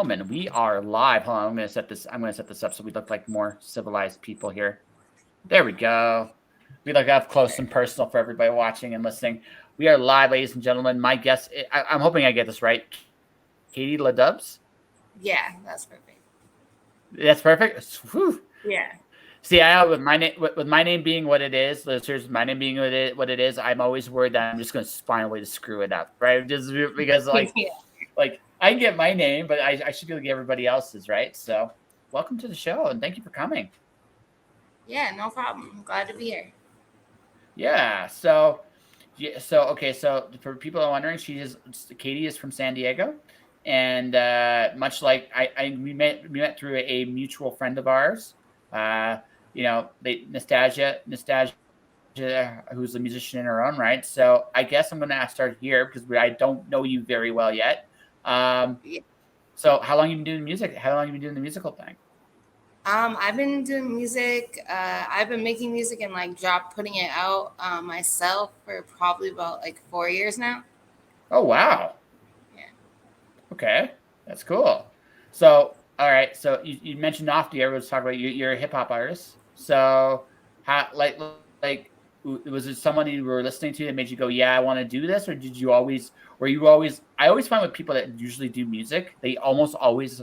gentlemen, we are live. Hold on, I'm gonna set this up so we look like more civilized people here. There we go. We look up close and personal for everybody watching and listening. We are live, ladies and gentlemen. My guest, I'm hoping I get this right. Katie Ladubz. Yeah, that's perfect. That's perfect. Whew. Yeah. See, I with my name being what it is, listeners, my name being what it is, I'm always worried that I'm just going to find a way to screw it up, right? Just because Yeah. like I can get my name, but I should be able to get everybody else's, right? So, welcome to the show and thank you for coming. Yeah, no problem. I'm glad to be here. Yeah. So, okay. So for people who are wondering, Katie is from San Diego, and much like we met through a mutual friend of ours. Uh, Nastasia, who's a musician in her own right. So I guess I'm gonna start here because I don't know you very well yet. Um, Yeah. so how long have you been doing music? How long have you been doing the musical thing? I've been doing music. I've been making music and like putting it out myself for probably about like 4 years now. Oh wow. Yeah. Okay, that's cool. So, all right. So you mentioned off the air. Let's talk about you're a hip hop artist. So, how was it someone you were listening to that made you go, "Yeah, I want to do this," or did you always? Were you always? I always find with people that usually do music, they almost always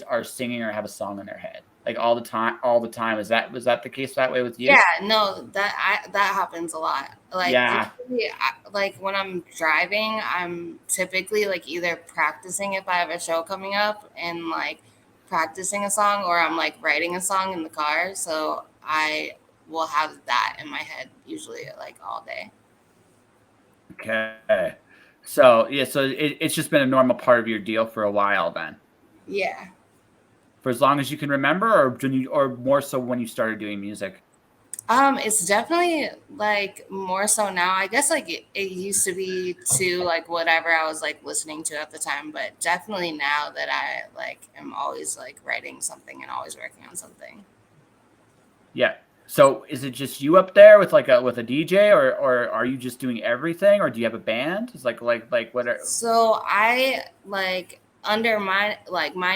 are singing or have a song in their head, like all the time. All the time. Was that the case that way with you? Yeah, no, that happens a lot. Like Yeah. usually, like when I'm driving, I'm typically like either practicing if I have a show coming up and like practicing a song, or I'm like writing a song in the car. So I will have that in my head usually like all day. Okay. So yeah. So it's just been a normal part of your deal for a while then. Yeah. For as long as you can remember, or more so when you started doing music? It's definitely like more so now. I guess like it used to be to like whatever I was like listening to at the time, but definitely now that I like am always like writing something and always working on something. Yeah. So is it just you up there with with a DJ, or are you just doing everything, or do you have a band? It's like what are So I like under my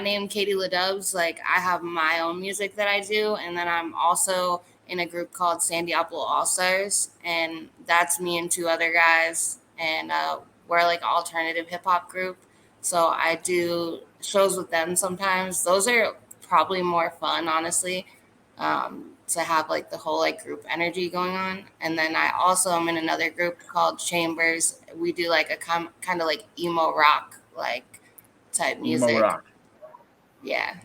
name Katie Ladubz, like I have my own music that I do, and then I'm also in a group called San Diego All Stars, and that's me and two other guys, and we're like alternative hip hop group. So I do shows with them sometimes. Those are probably more fun, honestly, to have like the whole like group energy going on. And then I also am in another group called Chambers. We do like a kind of like emo rock like type emo music. rock? Yeah.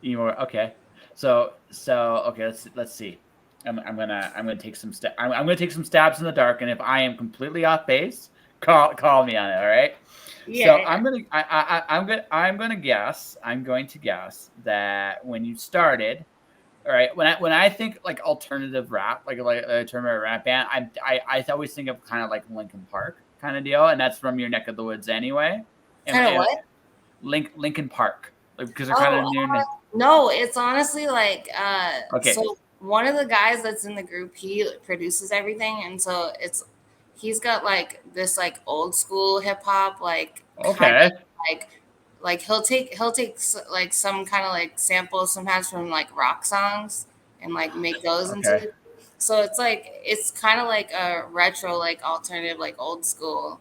Emo. Okay. So okay. Let's see. I'm gonna take I'm gonna take some stabs in the dark, and if I am completely off base, call me on it. All right. So Yeah. I'm going to guess that when you started, all right, when I think like alternative rap, like a alternative rap band, I always think of kind of like Linkin Park kind of deal, and that's from your neck of the woods anyway. Kind of And what? Linkin Park, like, because they're kind Oh, of near. no, it's honestly like Okay, so one of the guys that's in the group, he produces everything, and so he's got like this like old school hip hop like kind okay, of like like some kind of like samples sometimes from like rock songs and like make those into okay. it. So it's kind of like a retro like alternative like old school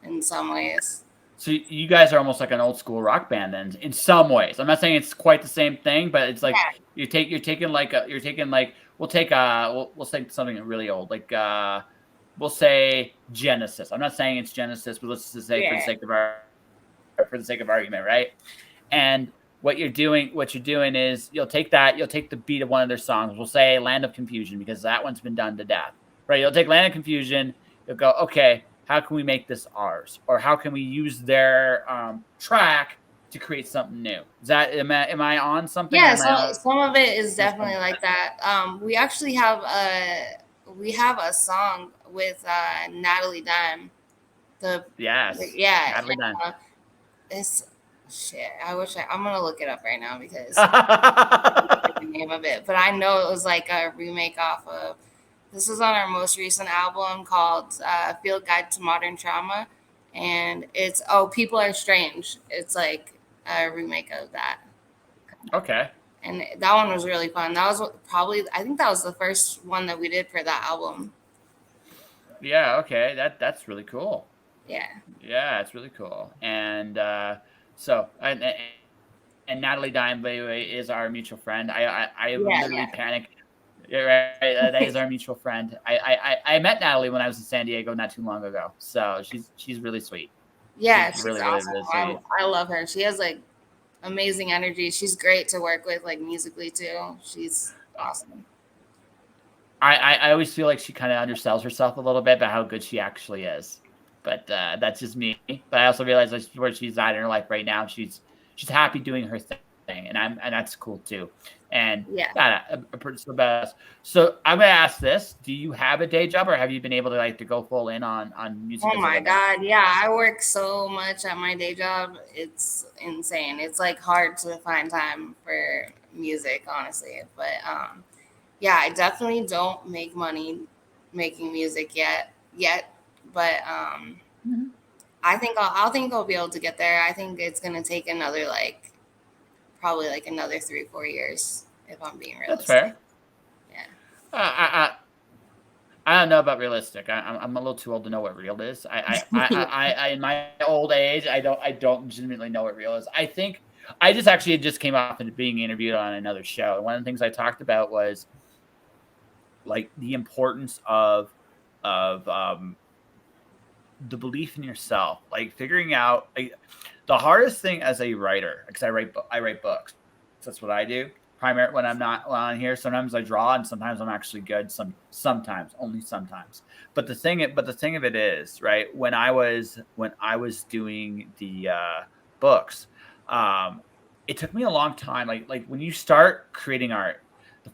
in some ways. So you guys are almost like an old school rock band then, in some ways. I'm not saying it's quite the same thing, but it's like Yeah. you're taking like we'll take something really old, like we'll say Genesis. I'm not saying it's Genesis, but let's just say Yeah. for the sake of argument, right? And what you're doing is you'll take the beat of one of their songs. We'll say Land of Confusion because that one's been done to death, right? You'll take Land of Confusion. You'll go, okay, how can we make this ours, or how can we use their track to create something new? Is that am I on something, or Yeah, am I so on? some of it is Something? definitely like that. We actually have a song with Natalie Dime. Yes, Yeah, Natalie Dunn. and, it's shit. I'm gonna look it up right now because the name of it, but I know it was like a remake off of. This is on our most recent album called "Field Guide to Modern Trauma," and it's People Are Strange. It's like a remake of that. Okay. And that one was really fun. That was probably, I think that was the first one that we did for that album. Yeah. Okay. That's really cool. Yeah. Yeah, it's really cool. And so and Natalie Dime, by the way, is our mutual friend. I Yeah, literally yeah. panic. Yeah, right. That is our mutual friend. I met Natalie when I was in San Diego not too long ago. So she's really sweet. Yeah, She's she's really, really, awesome. really sweet. I love her. She has like amazing energy. She's great to work with, like musically too. She's awesome. I always feel like she kind of undersells herself a little bit about how good she actually is. But that's just me. But I also realize like, where she's at in her life right now. She's happy doing her thing, and that's cool too. And Yeah. yeah, so best. So I'm gonna ask this: do you have a day job, or have you been able to like to go full in on music Oh as a my living? God. Yeah, I work so much at my day job. It's insane. It's like hard to find time for music, honestly. But yeah, I definitely don't make money making music yet. But Mhm. I think I'll be able to get there. I think it's gonna take another like probably like another 3 4 years if I'm being That's realistic. fair. Yeah. Uh, I, I don't know about realistic. I'm a little too old to know what real is. In my old age, I don't legitimately know what real is. I think I just actually just came off into being interviewed on another show. And one of the things I talked about was like the importance of the belief in yourself, like figuring out like the hardest thing as a writer, because I write books. That's what I do. Primary when I'm not on here. Sometimes I draw, and sometimes I'm actually good. Sometimes only sometimes. But the thing of it is, right? When I was doing the books, um, it took me a long time. Like when you start creating art, the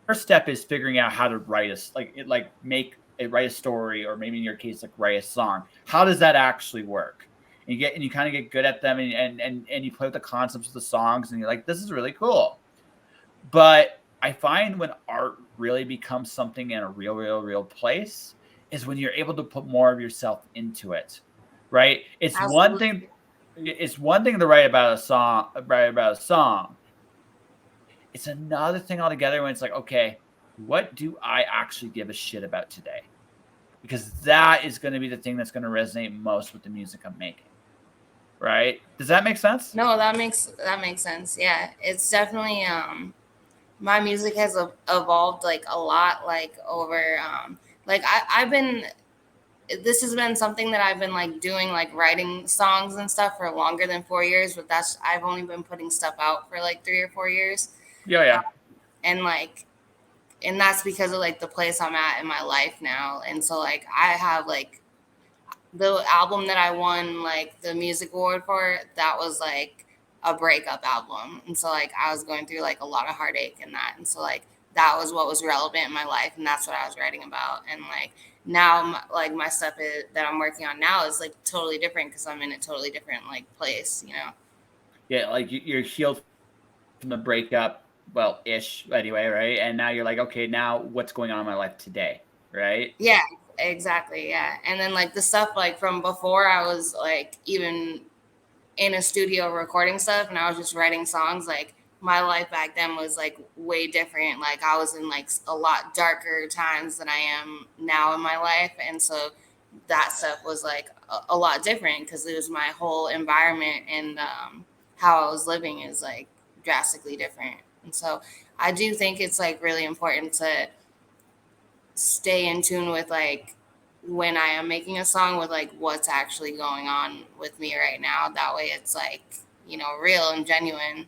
first step is figuring out how to write write a story, or maybe in your case like write a song. How does that actually work? And you kind of get good at them, and you play with the concepts of the songs, and you're like, this is really cool. But I find when art really becomes something in a real place is when you're able to put more of yourself into it, right? Absolutely. It's one thing to write about a song. It's another thing altogether when it's like, okay, what do I actually give a shit about today? Because that is going to be the thing that's going to resonate most with the music I'm making. Right? Does that make sense? No, that makes sense. Yeah. It's definitely my music has evolved like a lot like over like I've been this has been something that I've been like doing like writing songs and stuff for longer than 4 years, but that's I've only been putting stuff out for like 3 or 4 years. Yeah, yeah. And like and that's because of like the place I'm at in my life now. And so like I have like the album that I won like the music award for, that was like a breakup album. And so like I was going through like a lot of heartache in that. And so like that was what was relevant in my life, and that's what I was writing about. And like now like my stuff that I'm working on now is like totally different because I'm in a totally different like place, you know. Yeah, like you're healed from the breakup, well, ish anyway, right? And now you're like, okay, now what's going on in my life today, right? Yeah, exactly. Yeah. And then like the stuff like from before I was like even in a studio recording stuff and I was just writing songs, like my life back then was like way different. Like I was in like a lot darker times than I am now in my life. And so that stuff was like a lot different because it was my whole environment, and how I was living is like drastically different. And so I do think it's like really important to stay in tune with like when I am making a song with like what's actually going on with me right now. That way it's like, you know, real and genuine.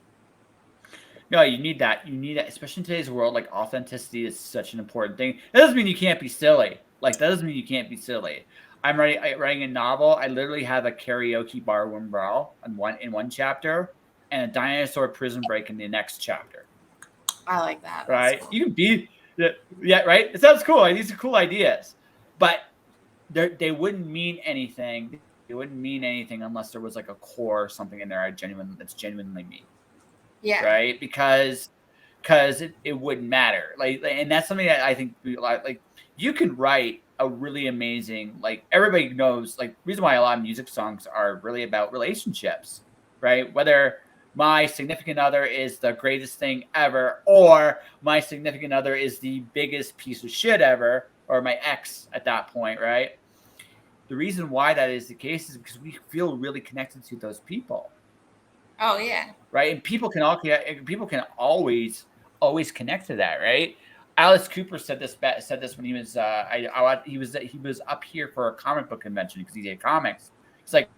No, you need that. You need that, especially in today's world. Like authenticity is such an important thing. That doesn't mean you can't be silly. Like that doesn't mean you can't be silly. writing a novel. I literally have a karaoke bar room brawl in one chapter, and a dinosaur prison break in the next chapter. I like that. That's Right? cool. You can be, yeah, right. It sounds cool. Like, these are cool ideas, but they wouldn't mean anything. They wouldn't mean anything unless there was like a core or something in there that's genuinely me, Yeah. right? Because it wouldn't matter. And that's something that I think like you can write. a really amazing, like everybody knows, like reason why a lot of music songs are really about relationships, right? Whether my significant other is the greatest thing ever, or my significant other is the biggest piece of shit ever, or my ex at that point, right? The reason why that is the case is because we feel really connected to those people, Oh yeah. right? And people can always connect to that, right? Alice Cooper said this when he was he was up here for a comic book convention because he did comics. It's like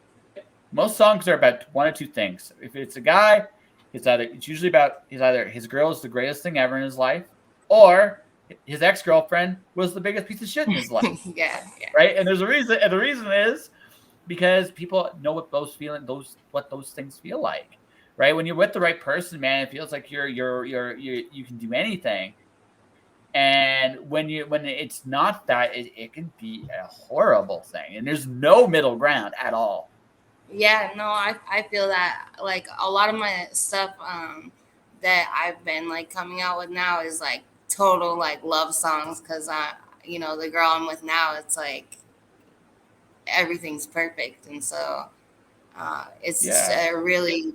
most songs are about one or two things. If it's a guy, it's usually about either his girl is the greatest thing ever in his life, or his ex-girlfriend was the biggest piece of shit in his life. Yeah. Right? And there's a reason, and the reason is because people know what those things feel like. Right? When you're with the right person, man, it feels like you can do anything. And when it's not that, it can be a horrible thing. And there's no middle ground at all. Yeah, no, I feel that like a lot of my stuff that I've been like coming out with now is like total like love songs because the girl I'm with now, it's like everything's perfect, and so it's just Yeah. a really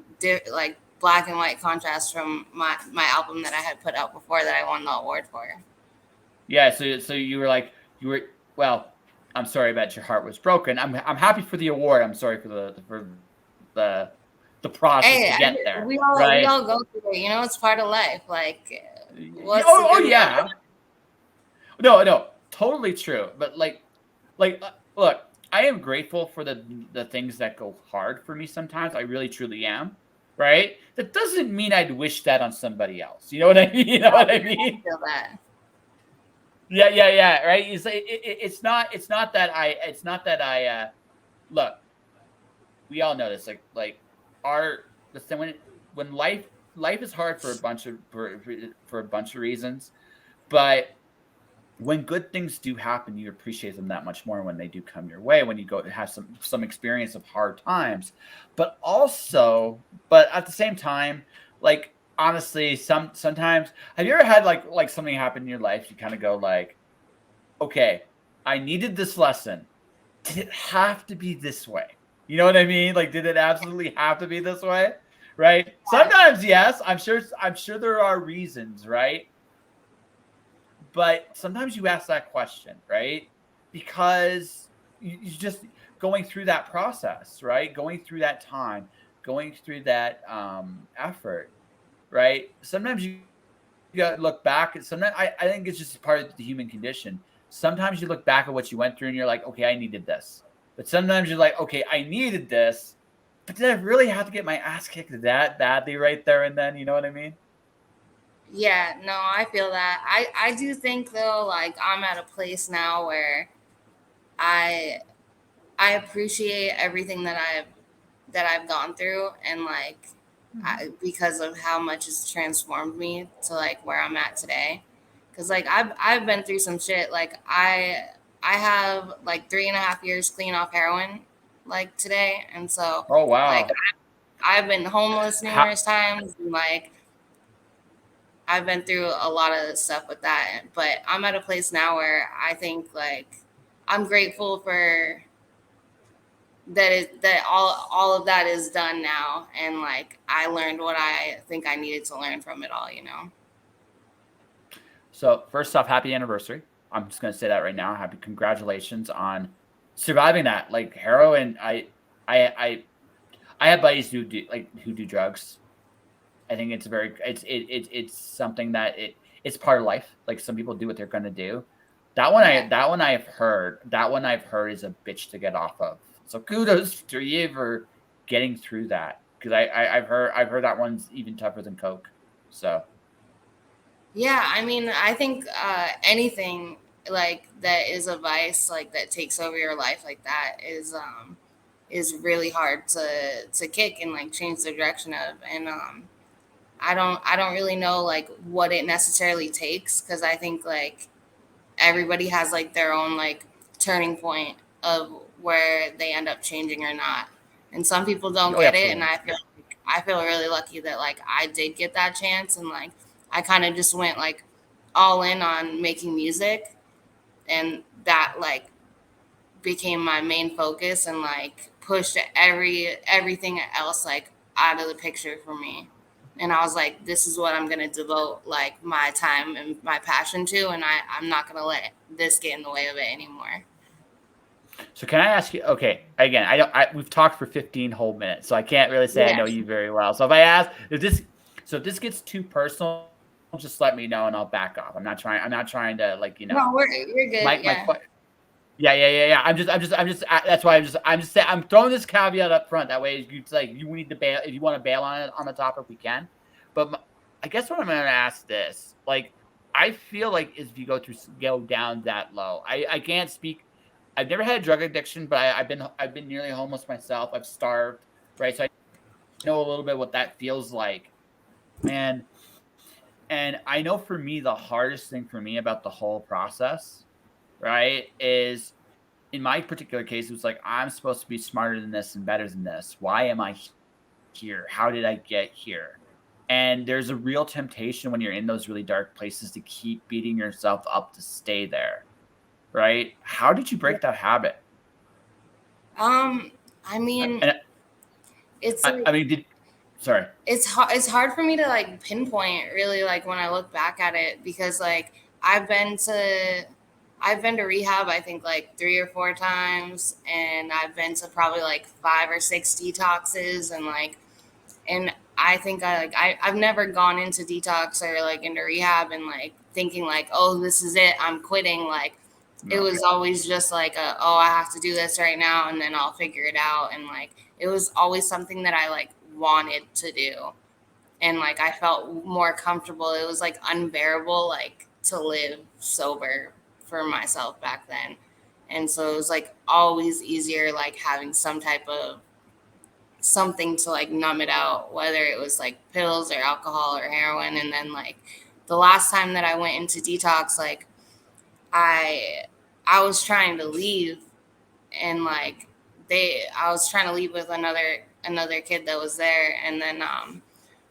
like black and white contrast from my album that I had put out before that I won the award for. Yeah, so you were like well, I'm sorry that your heart was broken. I'm happy for the award. I'm sorry for the the process Hey, to get there, we right? all go through it. It's part of life. Like, what's the Oh good? yeah. No, totally true. But look, I am grateful for the things that go hard for me sometimes. I really truly am. Right? That doesn't mean I'd wish that on somebody else. You know what I mean? You know what I mean? Feel that. Yeah. Right? It's not that look. We all know this. Like our the thing when life is hard for a bunch of reasons, but when good things do happen, you appreciate them that much more when they do come your way. When you go to have some experience of hard times, but at the same time, like honestly, sometimes have you ever had like something happen in your life? You kind of go like, okay, I needed this lesson. Did it have to be this way? You know what I mean? Like, did it absolutely have to be this way? Right? Sometimes, yes. I'm sure there are reasons, right? But sometimes you ask that question, right? Because you just going through that process, right? Going through that time, going through that effort, right? Sometimes you got to look back at sometimes I think it's just part of the human condition. Sometimes you look back at what you went through and you're like, okay, I needed this. But sometimes you're like, okay, I needed this, but did I really have to get my ass kicked that badly right there and then? You know what I mean? Yeah, no, I feel that. I do think though, like I'm at a place now where I I appreciate everything that I've gone through, and like because of how much it's transformed me to like where I'm at today. Because like I've been through some shit. Like I have like 3.5 years clean off heroin, like today, and so Oh like wow. I've been homeless How, numerous times, and like I've been through a lot of stuff with that. But I'm at a place now where I think like I'm grateful for that all of that is done now, and like I learned what I think I needed to learn from it all. so first off, happy anniversary. I'm just gonna say that right now. Happy congratulations on surviving that. Like heroin, I I I have buddies who do drugs. I think it's something that it's part of life. Like some people do what they're gonna do. Yeah. That one I've heard is a bitch to get off of. So kudos to you for getting through that. Because I've heard that one's even tougher than coke. So Yeah, I mean, I think anything like that is a vice, like that takes over your life, like that is really hard to kick and like change the direction of. And I don't really know like what it necessarily takes, because I think like everybody has like their own like turning point of where they end up changing or not. And some people don't oh, get it, and absolutely. I feel really lucky that like I did get that chance, and like I kind of just went like all in on making music. and that like became my main focus and like pushed everything else like out of the picture for me. And I was like, this is what I'm gonna devote like my time and my passion to, and I'm not gonna let this get in the way of it anymore. So can I ask you? Okay, again, we've talked for 15 whole minutes, so I can't really say I Yeah. know you very well. So if I ask if this gets too personal, just let me know and I'll back off. I'm not trying to like No, we're good. my Yeah. yeah. That's why I'm just saying I'm throwing this caveat up front. That way, you like you need to bail if you want to bail on the topic, we can. But I guess what I'm going to ask this, like, I feel like if you go down that low, I can't speak. I've never had a drug addiction, but I've been nearly homeless myself. I've starved, right? So I know a little bit what that feels like, and I know for me the hardest thing for me about the whole process, right, is in my particular case, it was like, I'm supposed to be smarter than this and better than this. Why am I here? How did I get here? And there's a real temptation when you're in those really dark places to keep beating yourself up to stay there, right? How did you break that habit? I mean, And it's like I mean, sorry. it's hard for me to like pinpoint really like when I look back at it, because like I've been to I've been to rehab I think like 3 or 4 times, and I've been to probably like 5 or 6 detoxes, and like and I think I've never gone into detox or like into rehab and like thinking like, oh, this is it, I'm quitting. Like it No. was always just like oh, I have to do this right now and then I'll figure it out. And like it was always something that I like wanted to do, and like I felt more comfortable. It was like unbearable like to live sober for myself back then. And so it was like always easier like having some type of something to like numb it out, whether it was like pills or alcohol or heroin. And then like the last time that I went into detox, like I I was trying to leave, and like I was trying to leave with another kid that was there, and then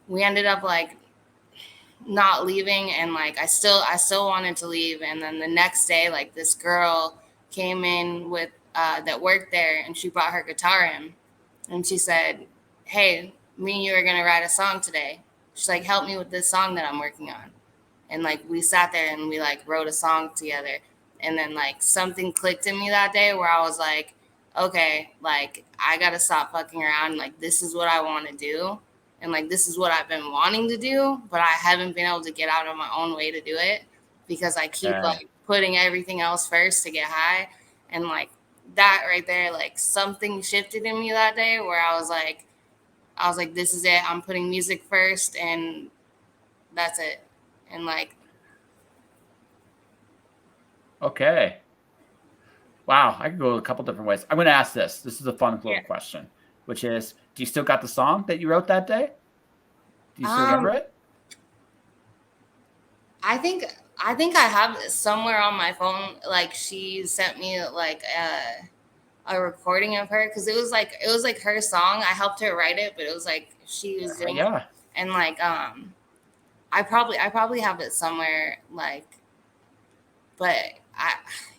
we ended up like not leaving, and like I still wanted to leave. And then the next day like this girl came in with that worked there, and she brought her guitar in, and she said, hey, me and you are going to write a song today. She's like, help me with this song that I'm working on. And like we sat there and we like wrote a song together. And then like something clicked in me that day where I was like, okay, like I got to stop fucking around. Like this is what I want to do, and like this is what I've been wanting to do, but I haven't been able to get out of my own way to do it because I keep Yeah. like putting everything else first to get high. And like that right there, like something shifted in me that day where I was like, this is it. I'm putting music first, and that's it. And like, Okay. Wow, I could go a couple different ways. I'm going to ask this. This is a fun little yeah. question, which is, do you still got the song that you wrote that day? Do you still remember Um, it? I think I think I have it somewhere on my phone. Like she sent me like a recording of her, because it was like her song. I helped her write it, but it was like she was doing it. Yeah. And like I probably have it somewhere, like, but I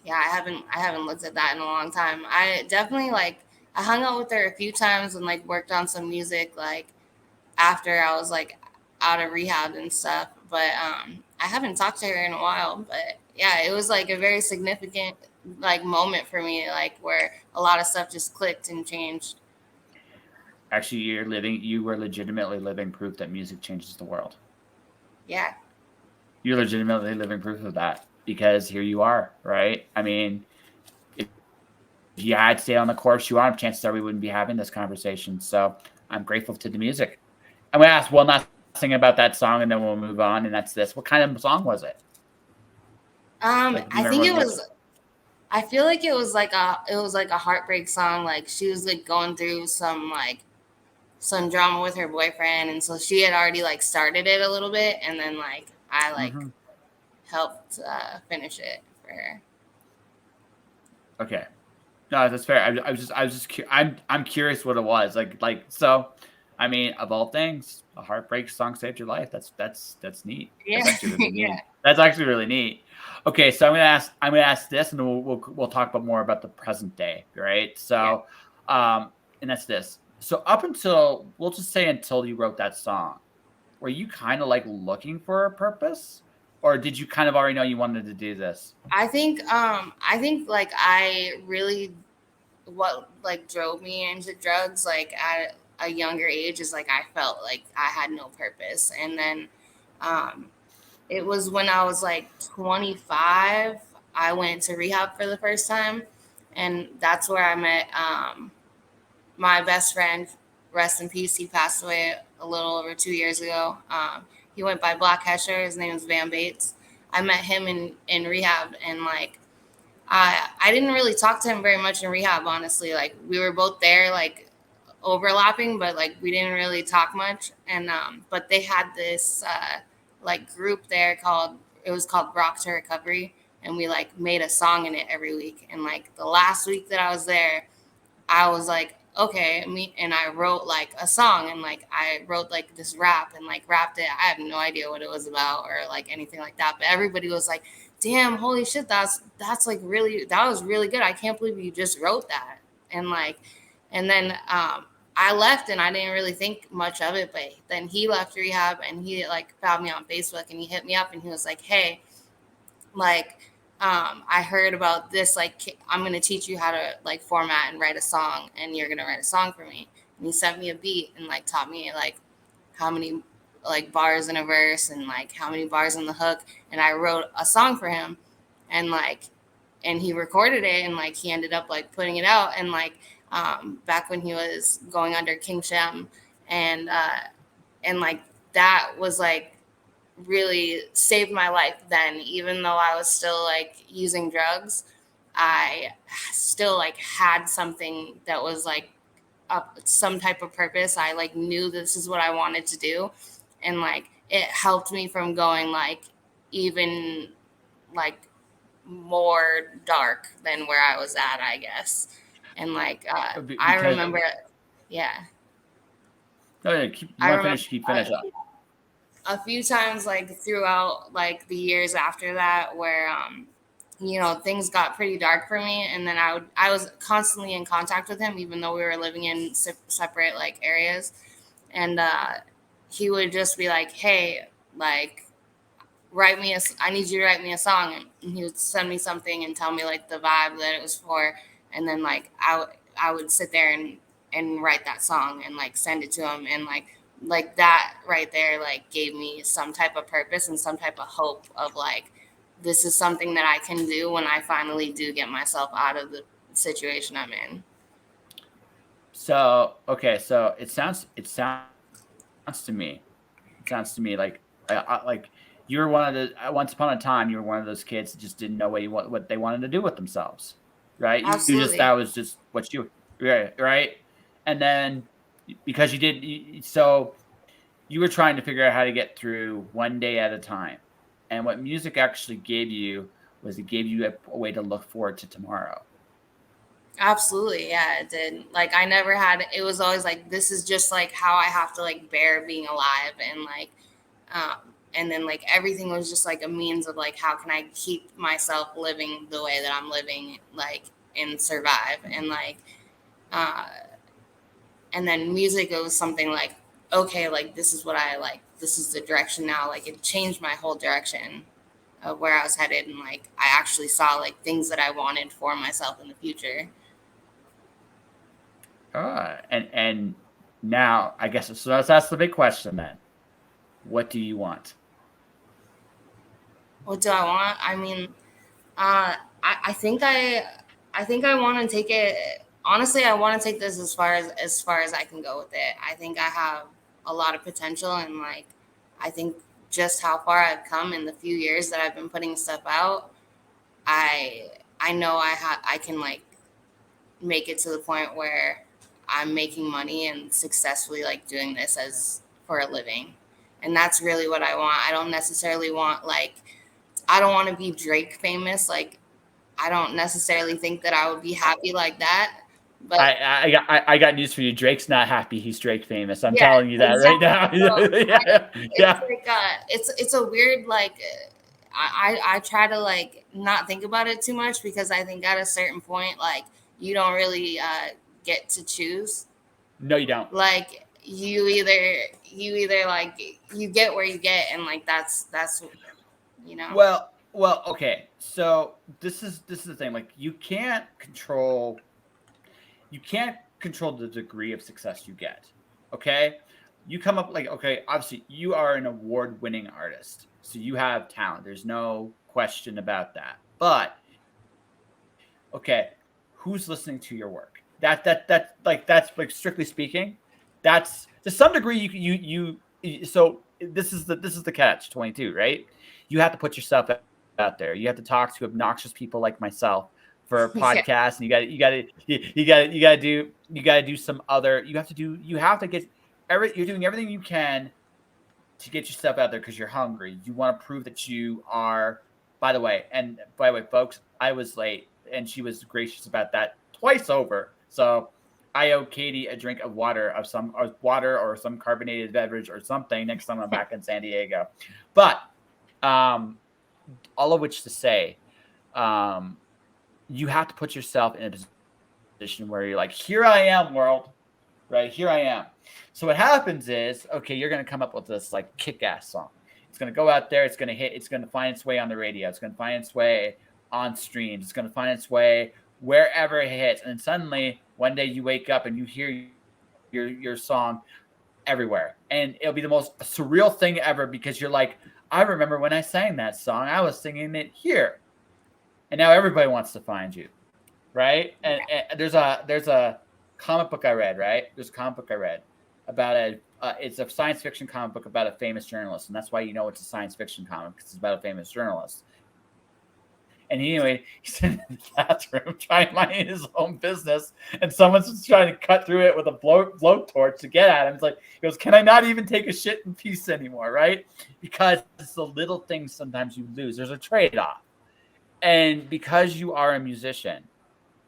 I haven't looked at that in a long time. I definitely like I hung out with her a few times and like worked on some music like after I was like out of rehab and stuff. But I haven't talked to her in a while. But yeah, it was like a very significant like moment for me, like where a lot of stuff just clicked and changed. Actually, you were legitimately living proof that music changes the world. Yeah. You're legitimately living proof of that because here you are, right? I mean, if you had stayed on the course you are, chances are we wouldn't be having this conversation. So I'm grateful to the music. I'm going to ask one last thing about that song and then we'll move on. And that's this. What kind of song was it? Like, do you I think remember it what? was. I feel like it was like a heartbreak song. Like she was like going through some drama with her boyfriend, and so she had already like started it a little bit, and then like I like Mm-hmm. helped finish it for her. Okay. No, that's fair. I'm curious what it was. So I mean, of all things, a heartbreak song saved your life. That's neat. Yeah, That's actually really yeah, neat. That's actually really neat. Okay, so I'm gonna ask this, and then we'll talk about more about the present day, right? yeah. So, and that's this. So up until we'll just say until you wrote that song, were you kind of like looking for a purpose, or did you kind of already know you wanted to do this? I think like I really what like drove me into drugs like at a younger age is like I felt like I had no purpose. And then um it was when I was like 25, I went to rehab for the first time, and that's where I met my best friend. Rest in peace. He passed away a little over 2 years ago. He went by Black Hesher. His name is Van Bates. I met him in rehab, and like I didn't really talk to him very much in rehab, honestly. Like we were both there, like overlapping, but like we didn't really talk much. And but they had this like group there called it was called Rock to Recovery, and we like made a song in it every week. And like the last week that I was there, I was like, okay, me, and I wrote like a song, and like I wrote like this rap and like rapped it. I have no idea what it was about or like anything like that, but everybody was like, damn, holy shit, that's like really, that was really good. I can't believe you just wrote that. And like, and then I left and I didn't really think much of it, but then he left rehab and he like found me on Facebook and he hit me up and he was like, hey, like I heard about this, like I'm gonna teach you how to like format and write a song, and you're gonna write a song for me. And he sent me a beat and like taught me like how many like bars in a verse and like how many bars in the hook, and I wrote a song for him. And like and he recorded it, and like he ended up like putting it out. And like back when he was going under King Shem, and like that was like really saved my life then. Even though I was still like using drugs, I still like had something that was like some type of purpose. I like knew this is what I wanted to do, and like it helped me from going like even like more dark than where I was at, I guess. And like I Because remember, yeah, no, no, keep, you I want to remember finish? Keep finish up. a few times like throughout like the years after that where things got pretty dark for me. And then I was constantly in contact with him even though we were living in separate like areas. And he would just be like, hey, like I need you to write me a song. And he would send me something and tell me like the vibe that it was for. And then like I would sit there and write that song and like send it to him. And like that right there like gave me some type of purpose and some type of hope of like this is something that I can do when I finally do get myself out of the situation I'm in. So okay, so to me it sounds to me like you were one of the once upon a time you were one of those kids that just didn't know what they wanted to do with themselves, right? You just Absolutely. that was just what you right, and then because so you were trying to figure out how to get through one day at a time, and what music actually gave you was it gave you a way to look forward to tomorrow. Absolutely. Yeah, it did. Like I never had it was always like this is just like how I have to like bear being alive. And like and then like everything was just like a means of like how can I keep myself living the way that I'm living, like, and survive. And like uh and then music, it was something like, okay, like this is what I like, this is the direction now. Like it changed my whole direction of where I was headed. And like I actually saw like things that I wanted for myself in the future. And now I guess so that's the big question then. What do you want? What do I want? I mean, I think I think I want to take it. Honestly, I want to take this as far as I can go with it. I think I have a lot of potential, and like I think just how far I've come in the few years that I've been putting stuff out. I I know I can like make it to the point where I'm making money and successfully like doing this as for a living. And that's really what I want. I don't necessarily want like I don't want to be Drake famous. Like I don't necessarily think that I would be happy like that. But I got news for you. Drake's not happy he's Drake famous. I'm yeah, telling you that right now. exactly. So Yeah, it's yeah. like it's a weird like I try to like not think about it too much because I think at a certain point like you don't really get to choose. No, you don't. Like you either like you get where you get and like that's you know. Well, okay. So this is the thing. Like you can't control the degree of success you get. Okay? You come up like okay, obviously you are an award-winning artist. So you have talent. There's no question about that. But okay, who's listening to your work? That's like strictly speaking, that's to some degree so this is the catch 22, right? You have to put yourself out there. You have to talk to obnoxious people like myself for a Yeah. podcast, and you got to do some other you have to get you're doing everything you can to get yourself out there because you're hungry. You want to prove that you are. By the way, folks, I was late, and she was gracious about that twice over. So I owe Katie a drink of water or some carbonated beverage or something next time I'm back in San Diego. But all of which to say, um, you have to put yourself in a position where you're like, here I am, world. Right here I am. So what happens is, okay, you're gonna come up with this like kick-ass song. It's gonna go out there. It's gonna hit. It's gonna find its way on the radio. It's gonna find its way on streams. It's gonna find its way wherever it hits. And then suddenly one day you wake up and you hear your song everywhere, and it'll be the most surreal thing ever because you're like, I remember when I sang that song. I was singing it here, and now everybody wants to find you, right? And there's a comic book I read, right? There's a comic book I read about it's a science fiction comic book about a famous journalist, and that's why you know it's a science fiction comic because it's about a famous journalist. And anyway, he's in the bathroom trying to mind his own business, and someone's just trying to cut through it with a blowtorch to get at him. It's like he goes, "Can I not even take a shit in peace anymore?" Right? Because it's the little things sometimes you lose. There's a trade-off, and because you are a musician,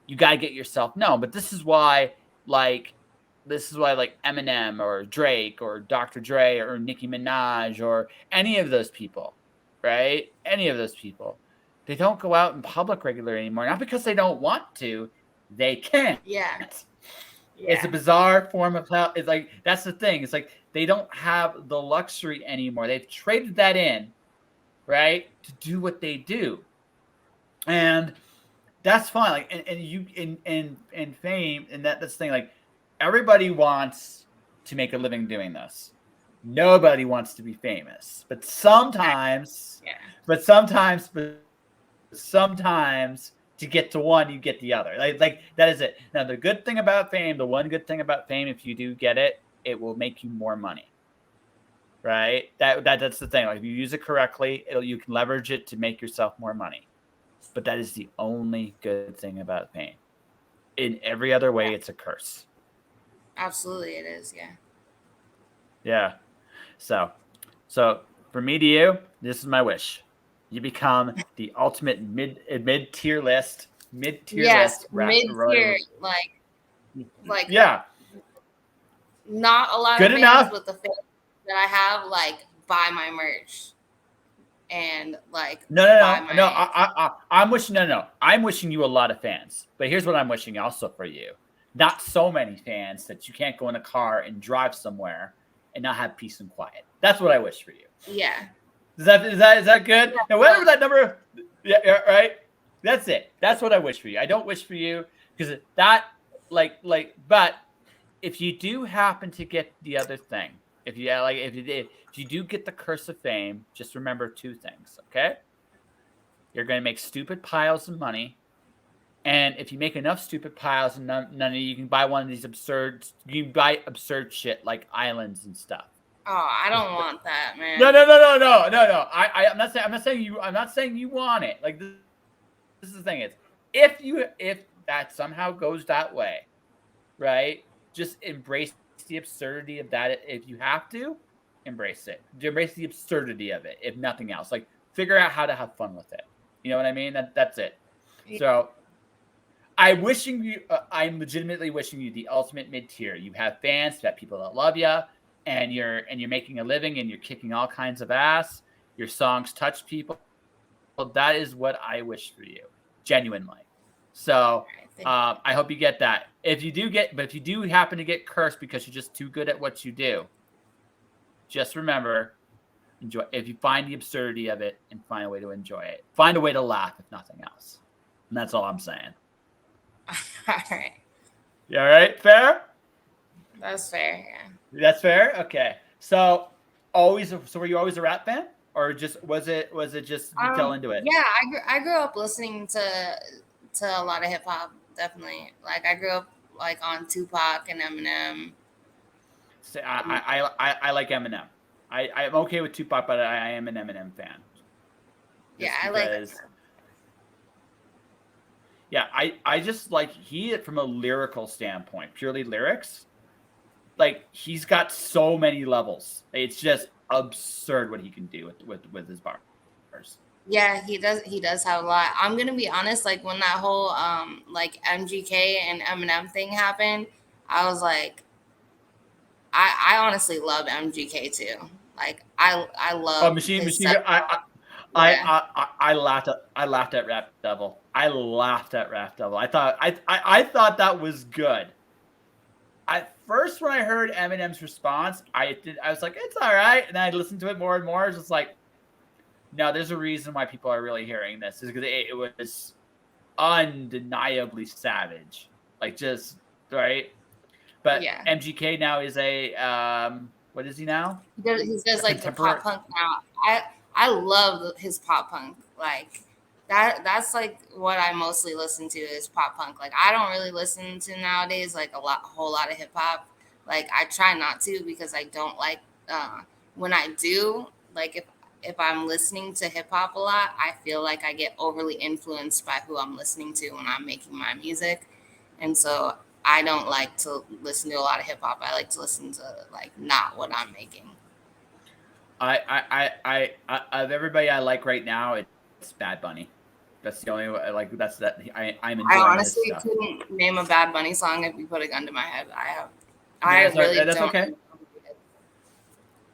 you got to get yourself known. But like Eminem or Drake or Dr. Dre or Nicki Minaj or any of those people, right? Any of those people, they don't go out in public regularly anymore. Not because they don't want to, they can't. Yeah. It's a bizarre form of how it's like that's the thing. It's like they don't have the luxury anymore. They've traded that in, right, to do what they do. And that's fine. Like and you in fame and that's the thing. Like everybody wants to make a living doing this. Nobody wants to be famous. But sometimes to get to one, you get the other. Like that is it. Now the good thing about fame, the one good thing about fame, if you do get it, it will make you more money. Right? That's the thing. Like if you use it correctly, you can leverage it to make yourself more money. But that is the only good thing about fame. In every other way, it's a curse. Absolutely, it is. Yeah. Yeah. So for me to you, this is my wish. You become the ultimate mid-tier list Yes, rap. mid-tier, like Yeah. not a lot Good of enough. fans, but the fans that I have like buy my merch and like No. I'm wishing you a lot of fans. But here's what I'm wishing also for you. Not so many fans that you can't go in a car and drive somewhere and not have peace and quiet. That's what I wish for you. Yeah. Is that good? Yeah. Now whatever that number, yeah, right. That's it. That's what I wish for you. I don't wish for you because that but if you do happen to get the other thing, if you do get the curse of fame, just remember two things, okay? You're going to make stupid piles of money, and if you make enough stupid piles and none of you can buy one of these absurd shit like islands and stuff. Oh, I don't want that, man. No. I'm not saying you want it. Like this is the thing is, if that somehow goes that way, right? Just embrace the absurdity of that. If you have to, embrace it. Embrace the absurdity of it, if nothing else. Like figure out how to have fun with it. You know what I mean? That's it. Yeah. So I'm legitimately wishing you the ultimate mid tier. You have fans, you have people that love you, and you're making a living, and you're kicking all kinds of ass. Your songs touch people. That is what I wish for you, genuinely. So Right, thank I hope you get that. If you do happen to get cursed because you're just too good at what you do, just remember, enjoy. If you find the absurdity of it and find a way to enjoy it, find a way to laugh, if nothing else. And that's all I'm saying. you. All right. You all right? Fair? That's fair. Yeah. That's fair. Okay. So were you always a rap fan, or just was it just you fell into it? Yeah, I grew up listening to a lot of hip hop. Definitely. Like I grew up like on Tupac and Eminem. So Um, I like Eminem. I'm okay with Tupac, but I am an Eminem fan. yeah, Just I like. because, yeah, I just like he from a lyrical standpoint, purely lyrics. Like he's got so many levels. It's just absurd what he can do with his bars. Yeah, he does. He does have a lot. I'm gonna be honest. Like when that whole like MGK and Eminem thing happened, I was like, I honestly love MGK too. Like I Oh, love his Machine. set. Yeah. I laughed at Rap Devil. I laughed at Rap Devil. I thought that was good. At first, when I heard Eminem's response, I was like, it's all right, and then I listened to it more and more. It's just like, no, there's a reason why people are really hearing this. Is because it was undeniably savage, like just right. But Yeah. MGK now is a what is he now? He does A like the contemporary. pop punk now. I love his pop punk. Like that's like what I mostly listen to is pop punk. Like I don't really listen to nowadays like a whole lot of hip hop. Like I try not to because I don't like when I do like if I'm listening to hip hop a lot, I feel like I get overly influenced by who I'm listening to when I'm making my music. And so I don't like to listen to a lot of hip hop. I like to listen to like not what I'm making. Of everybody I like right now, it's Bad Bunny. That's the only like that's that I'm I enjoying his honestly stuff. couldn't name a Bad Bunny song if you put a gun to my head. I really That's don't. okay.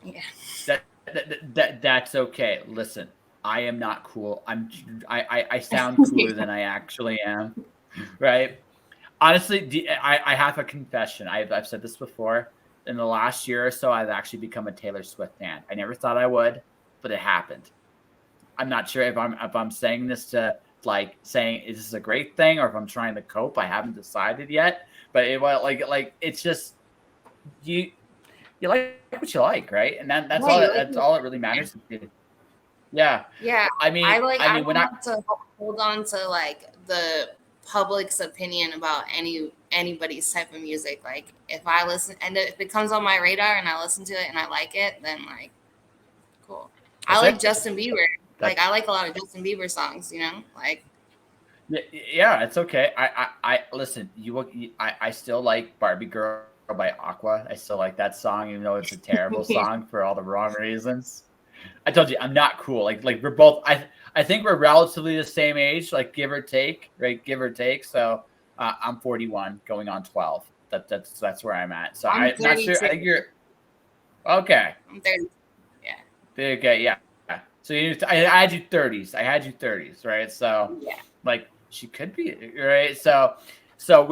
Yeah. That's okay. Listen, I am not cool. I sound cooler than I actually am, right? Honestly, I have a confession. I've said this before. In the last year or so, I've actually become a Taylor Swift fan. I never thought I would, but it happened. I'm not sure if I'm saying this to like saying is this a great thing or if I'm trying to cope. I haven't decided yet. But like it's just you you like what you like, right? And Yeah, you like that's all that really matters. Yeah. yeah, I I mean when don't I like to hold on to like the public's opinion about anybody's type of music. Like if I listen and if it comes on my radar and I listen to it and I like it, then like cool. I that's like it. Justin Bieber. That Like I like a lot of Justin Bieber songs, you know? Like yeah, it's okay. I listen. I still like Barbie Girl by Aqua. I still like that song, even though it's a terrible song for all the wrong reasons. I told you I'm not cool. Like we're both. I think we're relatively the same age, like give or take, right? Give or take. So I'm 41, going on 12. That's where I'm at. So I'm I'm not sure. I 32. think you're okay. I'm 30. Yeah. Okay, yeah. So I had you 30s. I had you 30s, right? So Yeah. like she could be right. So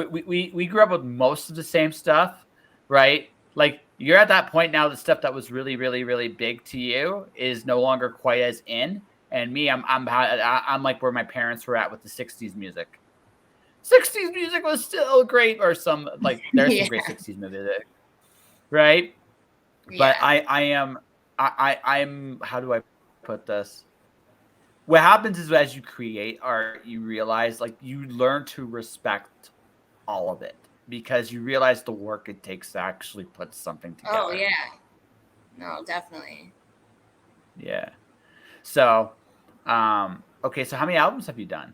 we grew up with most of the same stuff, right? Like you're at that point now. The stuff that was really big to you is no longer quite as in. And me, I'm like where my parents were at with the '60s music. '60s music was still great, or some like there's some Yeah. great '60s music, right? But Yeah. I'm how do I put this? What happens is as you create art, you realize like you learn to respect all of it because you realize the work it takes to actually put something Oh together. yeah. No, definitely. Yeah. So, okay. So how many albums have you done?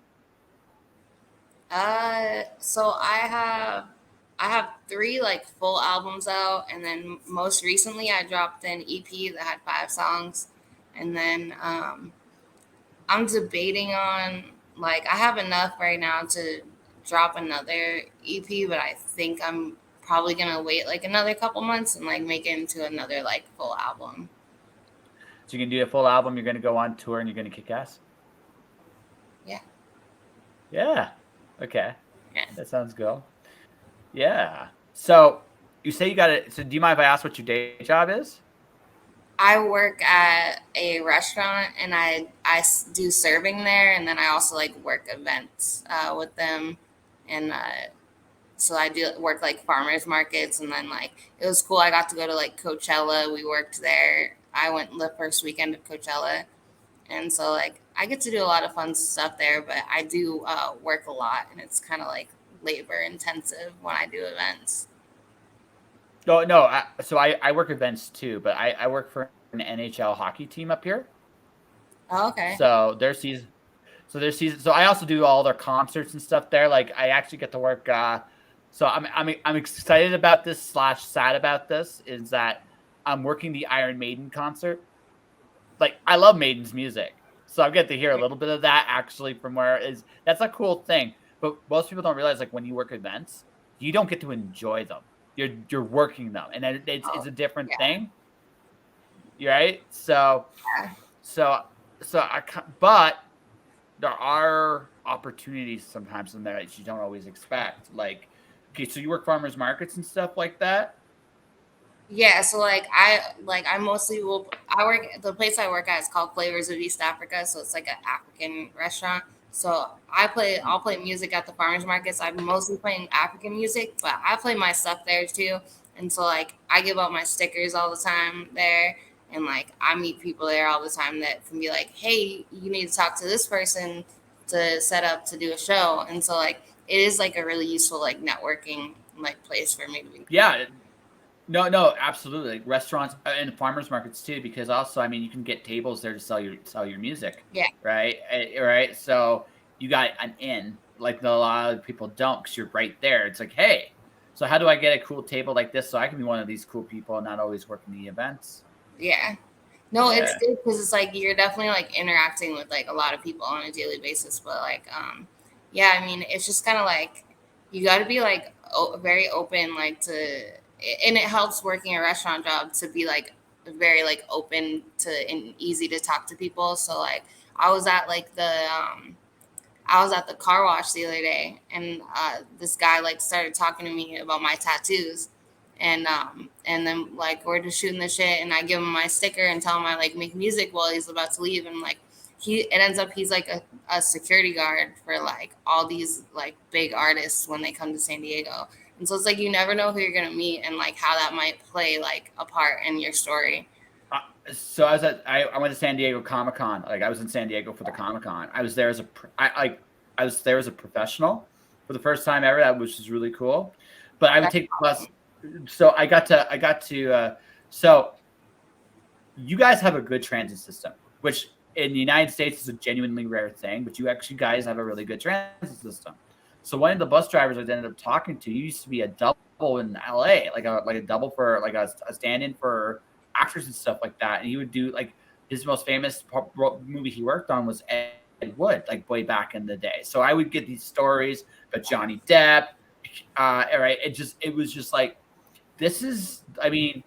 So I have three like full albums out, and then most recently I dropped an EP that had 5 songs, and then I'm debating on like I have enough right now to drop another EP, but I think I'm probably gonna wait like another couple months and like make it into another like full album. So you can do a full album. You're gonna go on tour and you're gonna kick ass. Yeah. Yeah. Okay. Yeah. That sounds good. Yeah. So you say you got it. So do you mind if I ask what your day job is? I work at a restaurant and do serving there, and then I also like work events with them, and so I do work like farmers markets, and then like it was cool. I got to go to like Coachella. We worked there. I went the first weekend of Coachella, and so like I get to do a lot of fun stuff there. But I do work a lot, and it's kind of like labor intensive when I do events. No, no. I work events too, but I work for an NHL hockey team up here. Oh, okay. So their season. So their season. So I also do all their concerts and stuff there. Like I actually get to work. So I'm excited about this slash sad about this is that I'm working the Iron Maiden concert. Like I love Maiden's music, so I get to hear a little bit of that actually from where is that's a cool thing. But most people don't realize like when you work events, you don't get to enjoy them. You're working them, and it's a different Yeah. thing, right? So Yeah. so so but there are opportunities sometimes in there that you don't always expect. Like okay, so you work farmers markets and stuff like that. Yeah, so I mostly will I work the place I work at is called Flavors of East Africa, so it's like an African restaurant. So I'll play music at the farmers markets. I'm mostly playing African music, but I play my stuff there too. And so like I give out my stickers all the time there, and like I meet people there all the time that can be like, "Hey, you need to talk to this person to set up to do a show." And so like it is like a really useful like networking like place for me to be. Yeah, no, no, absolutely. Like restaurants and farmers markets too, because also, I mean, you can get tables there to sell your music, Yeah. right? Right. So you got an in, like a lot of people don't, because you're right there. It's like, hey, so how do I get a cool table like this so I can be one of these cool people and not always working the events? Yeah. No, it's Yeah. good because it's like you're definitely like interacting with like a lot of people on a daily basis. But like, yeah, I mean, it's just kind of like you got to be like very open, like and it helps working a restaurant job to be like very like open to and easy to talk to people. So like, I was at like I was at the car wash the other day, and this guy like started talking to me about my tattoos, and then like we're just shooting the shit, and I give him my sticker and tell him I like make music while he's about to leave, and like it ends up he's like a security guard for like all these like big artists when they come to San Diego, and so it's like you never know who you're gonna meet and like how that might play like a part in your story. Uh, so I went to San Diego Comic Con. Like I was in San Diego for the Comic Con. I was there as a I was there as a professional for the first time ever. That which was really cool. But I would That's take the bus. awesome. So so you guys have a good transit system, which in the United States is a genuinely rare thing. But you actually guys have a really good transit system. So one of the bus drivers I ended up talking to used to be a double in LA, like a double for like a stand-in for actors and stuff like that. And he would do like his most famous movie he worked on was Ed Wood, like way back in the day. So I would get these stories about Johnny Depp. Right, it was just like this is. I mean,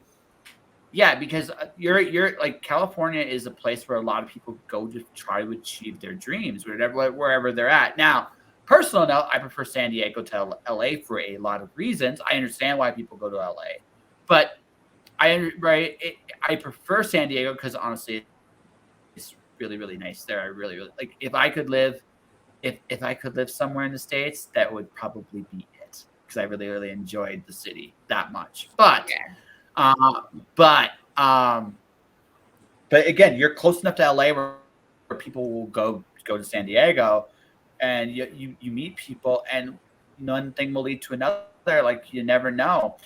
yeah, because you're like California is a place where a lot of people go to try to achieve their dreams, wherever they're at. Now, personal note, I prefer San Diego to LA for a lot of reasons. I understand why people go to LA, but I prefer San Diego because honestly, it's really really nice there. I really really like if I could live somewhere in the States, that would probably be it because I really really enjoyed the city that much. Yeah. Uh, but but again, you're close enough to LA where people will go to San Diego, and you meet people, and one thing will lead to another. Like you never know.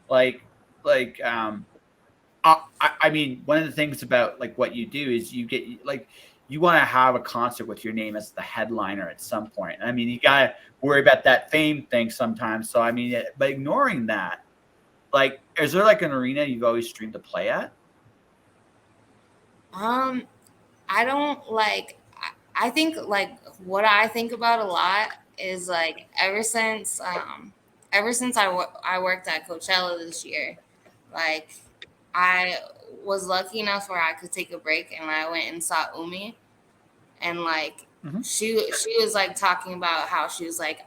Like like I mean, one of the things about like what you do is you get like you want to have a concert with your name as the headliner at some point. I mean, you gotta worry about that fame thing sometimes. So I mean, but ignoring that, like, is there like an arena you've always dreamed to play at? Um, I don't like. I think like what I think about a lot is like ever since I worked at Coachella this year, like I was lucky enough where I could take a break and I went and saw Umi, and like Mm-hmm. she was like talking about how she was like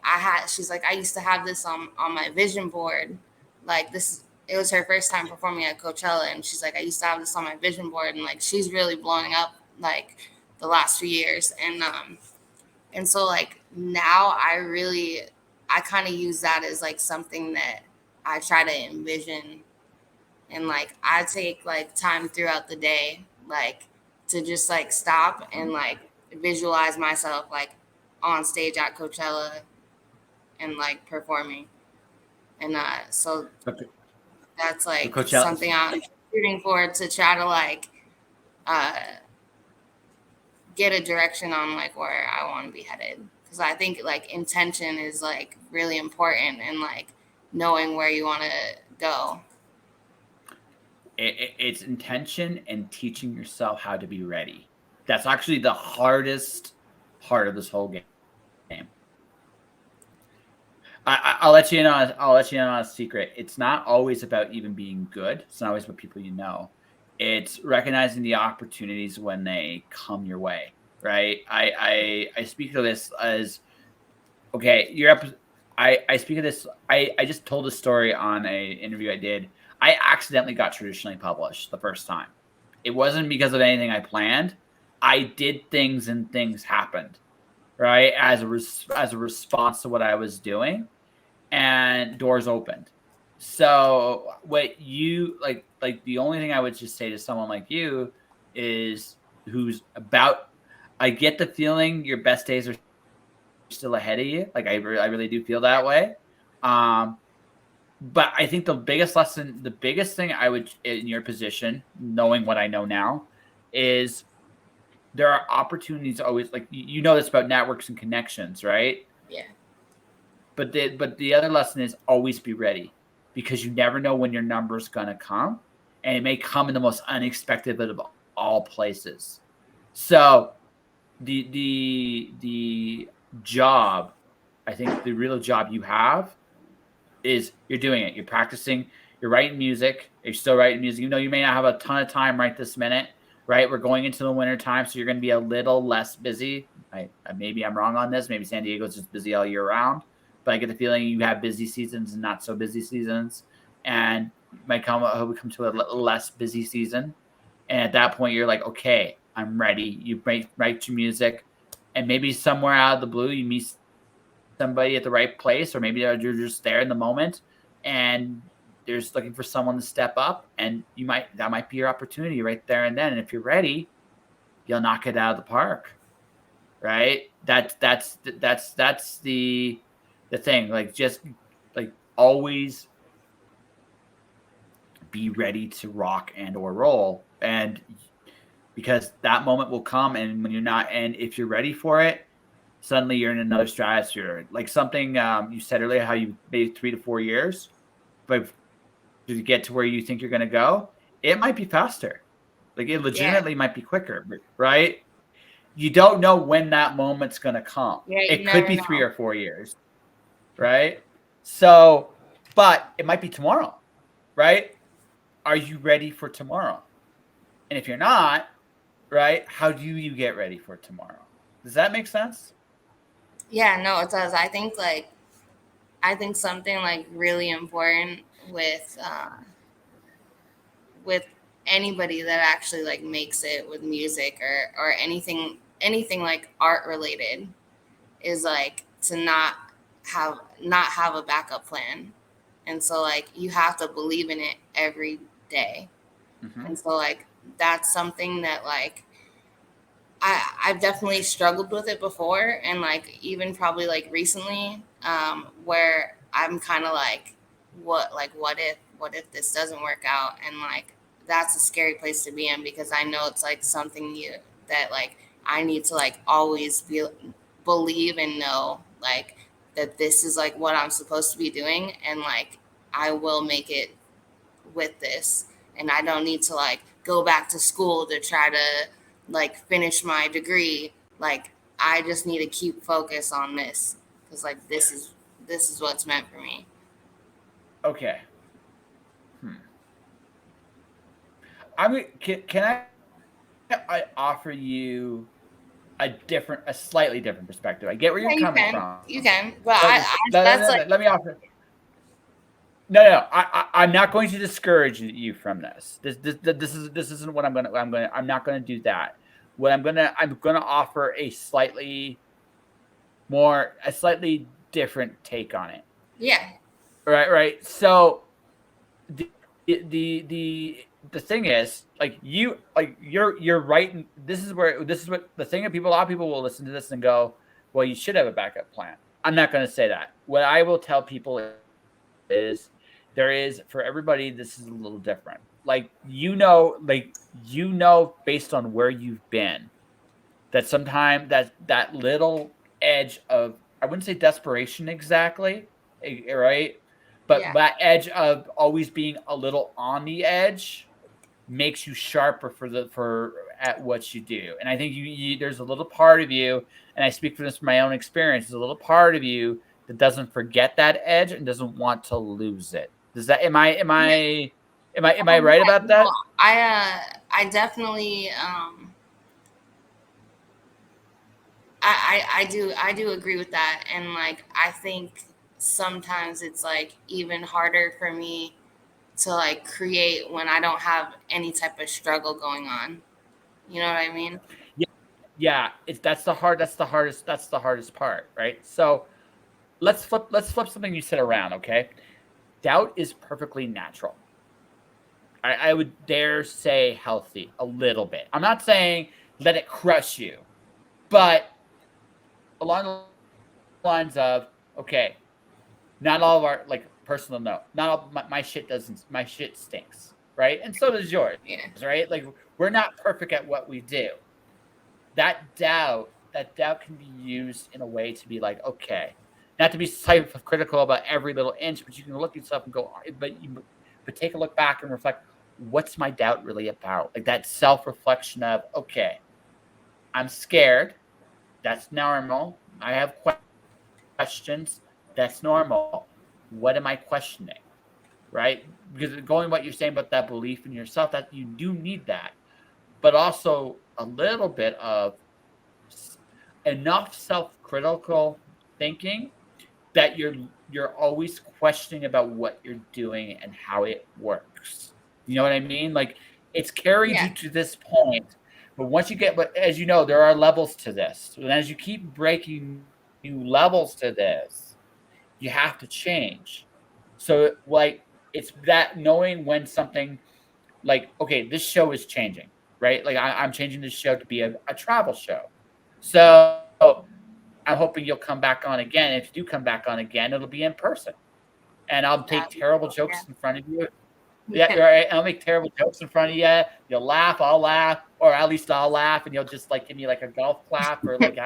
she's like I used to have this on my vision board, like this it was her first time performing at Coachella, and she's like I used to have this on my vision board, and like she's really blowing up like the last few years, and so like now I kind of use that as like something that I try to envision, and like I take like time throughout the day like to just like stop and like visualize myself like on stage at Coachella and like performing, and so Okay. that's So like Coachella. something I'm shooting for, to try to like uh get a direction on like where I want to be headed, because I think like intention is like really important, and like knowing where you want to go. It's intention and teaching yourself how to be ready. That's actually the hardest part of this whole game. I'll let you in on a secret. It's not always about even being good. It's not always about people you know. It's recognizing the opportunities when they come your way. Right. I speak of this as okay. I speak of this. I just told a story on a interview I did. I accidentally got traditionally published the first time. It wasn't because of anything I planned. I did things and things happened, right? As a response to what I was doing, and doors opened. So what you like the only thing I would just say to someone like you is who's about I get the feeling your best days are still ahead of you. Like I really do feel that way. Um, but I think the biggest thing I would in your position, knowing what I know now, is there are opportunities always like you know this about networks and connections, right? Yeah. But the other lesson is always be ready, because you never know when your number is gonna come, and it may come in the most unexpected of all places. So the job, I think the real job you have is you're doing it. You're practicing. You're writing music. You're still writing music. You know, you may not have a ton of time right this minute, right? We're going into the winter time, so you're going to be a little less busy. Maybe I'm wrong on this. Maybe San Diego's just busy all year round, but I get the feeling you have busy seasons and not so busy seasons, and you might come to a less busy season, and at that point you're like, okay, I'm ready. You write your music, and maybe somewhere out of the blue you meet somebody at the right place, or maybe you're just there in the moment and they're just looking for someone to step up, and that might be your opportunity right there and then. And if you're ready, you'll knock it out of the park, right? That's the thing. Like just like always be ready to rock and or roll, and because that moment will come, and when you're not, and if you're ready for it, suddenly you're in another stratosphere. Like something you said earlier, how you made 3 to 4 years, but to get to where you think you're going to go, it might be faster. Like it Yeah. legitimately might be quicker, right? You don't know when that moment's going to come. Yeah, you It could never be three know. or 4 years, right? So, but it might be tomorrow, right? Are you ready for tomorrow? And if you're not, right, how do you get ready for tomorrow? Does that make sense? Yeah, no, it does. I think something like really important with anybody that actually like makes it with music or anything like art related is like to not have a backup plan. And so like you have to believe in it every day. Mm-hmm. And so like that's something that like I've definitely struggled with it before, and like even probably like recently, where I'm kind of like what if this doesn't work out, and like that's a scary place to be in, because I know it's like something you that like I need to like always believe and know like that this is like what I'm supposed to be doing, and like I will make it with this, and I don't need to like go back to school to try to like finish my degree. Like I just need to keep focus on this. because like this is what's meant for me. Okay. Hmm. Can I offer you a slightly different perspective? I get where you're Yeah, you coming can, from. you can, but Let, that's like, let me offer. No. I'm not going to discourage you from this. This isn't what I'm not gonna do that. What I'm gonna offer a slightly different take on it. yeah, Right. So the thing is, you're right. This is what the thing. A lot of people will listen to this and go, "Well, you should have a backup plan." I'm not going to say that. What I will tell people is there is for everybody. This is a little different. Based on where you've been, that sometimes that little edge of, I wouldn't say desperation exactly, right? But yeah, that edge of always being a little on the edge makes you sharper for at what you do. And I think there's a little part of you, and I speak from this from my own experience. There's a little part of you that doesn't forget that edge and doesn't want to lose it. Does that yeah. am I right Yeah, about no, that? I definitely I do agree with that, and like I think sometimes it's like even harder for me to like create when I don't have any type of struggle going on. You know what I mean? Yeah, it's that's the hardest part, right? So let's flip something you said around, okay? Doubt is perfectly natural. I would dare say healthy a little bit. I'm not saying let it crush you, but along the lines of, okay, not all of our, like, personal note, not all my shit stinks, right? And so does yours, Yeah, right? Like, we're not perfect at what we do. That doubt can be used in a way to be like, okay, not to be critical about every little inch, but you can look at yourself and go, but take a look back and reflect, what's my doubt really about? Like that self reflection of, okay, I'm scared. That's normal. I have questions. That's normal. What am I questioning? Right? Because going what you're saying about that belief in yourself, that you do need that, but also a little bit of enough self-critical thinking that you're always questioning about what you're doing and how it works. You know what I mean? Like, it's carried yeah, you to this point, but but as you know, there are levels to this. And as you keep breaking new levels to this, you have to change. So, like, it's that knowing when something, like, okay, this show is changing, right? Like, I'm changing this show to be a travel show. So I'm hoping you'll come back on again. If you do come back on again, it'll be in person, and I'll take that'd be terrible cool. jokes in front of you. Yeah, Yeah, yeah, right. I'll make terrible jokes in front of you. You'll laugh, I'll laugh, or at least I'll laugh, and you'll just like give me like a golf clap or like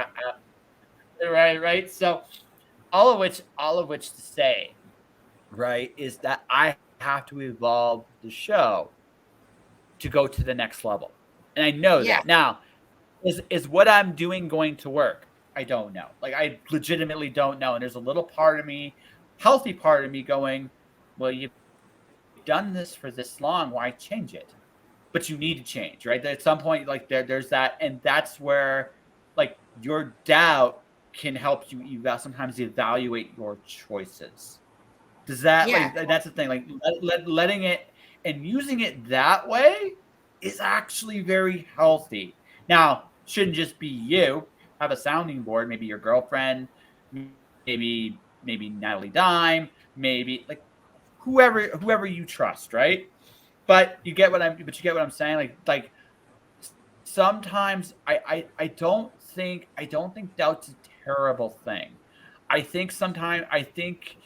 right. So all of which to say, right, is that I have to evolve the show to go to the next level, and I know yeah, that now. Is what I'm doing going to work? I don't know. Like, I legitimately don't know. And there's a little part of me, healthy part of me going, well, you've done this for this long. Why change it? But you need to change, right? At some point, like there's that, and that's where, like, your doubt can help you sometimes evaluate your choices. Does that, yeah, that's the thing, like, letting it and using it that way is actually very healthy. Now, shouldn't just be you. Have a sounding board, maybe your girlfriend, maybe Natalie Dime, maybe like whoever you trust, right? But you get what I'm saying? Like sometimes I don't think doubt's a terrible thing. I think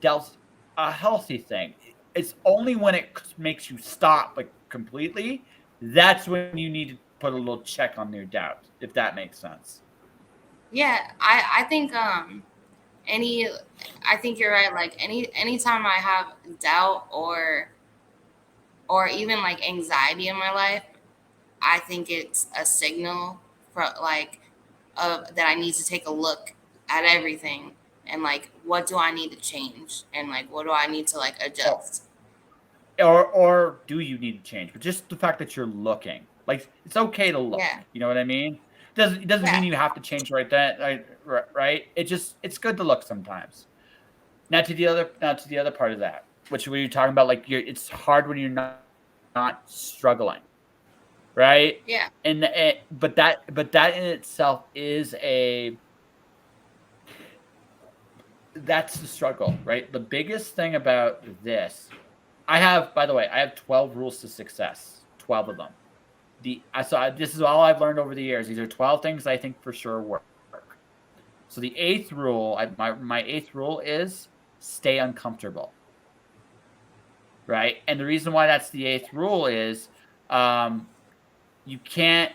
doubt's a healthy thing. It's only when it makes you stop like completely, that's when you need to put a little check on your doubt, if that makes sense. yeah. I think any I think you're right. Like anytime I have doubt or even like anxiety in my life, I think it's a signal for like that I need to take a look at everything and like what do I need to change, and like what do I need to like Oh, adjust. or do you need to change? But just the fact that you're looking, like it's okay to look. Yeah, You know what I mean? It doesn't yeah, mean you have to change right then, right? It's good to look sometimes. Now to the other part of that, which we were talking about, like it's hard when you're not struggling, right? yeah, But that in itself is that's the struggle, right? The biggest thing about this, by the way, I have 12 rules to success, 12 of them. This is all I've learned over the years. These are 12 things I think for sure work. So the eighth rule, my eighth rule is stay uncomfortable, right? And the reason why that's the eighth rule is um, you can't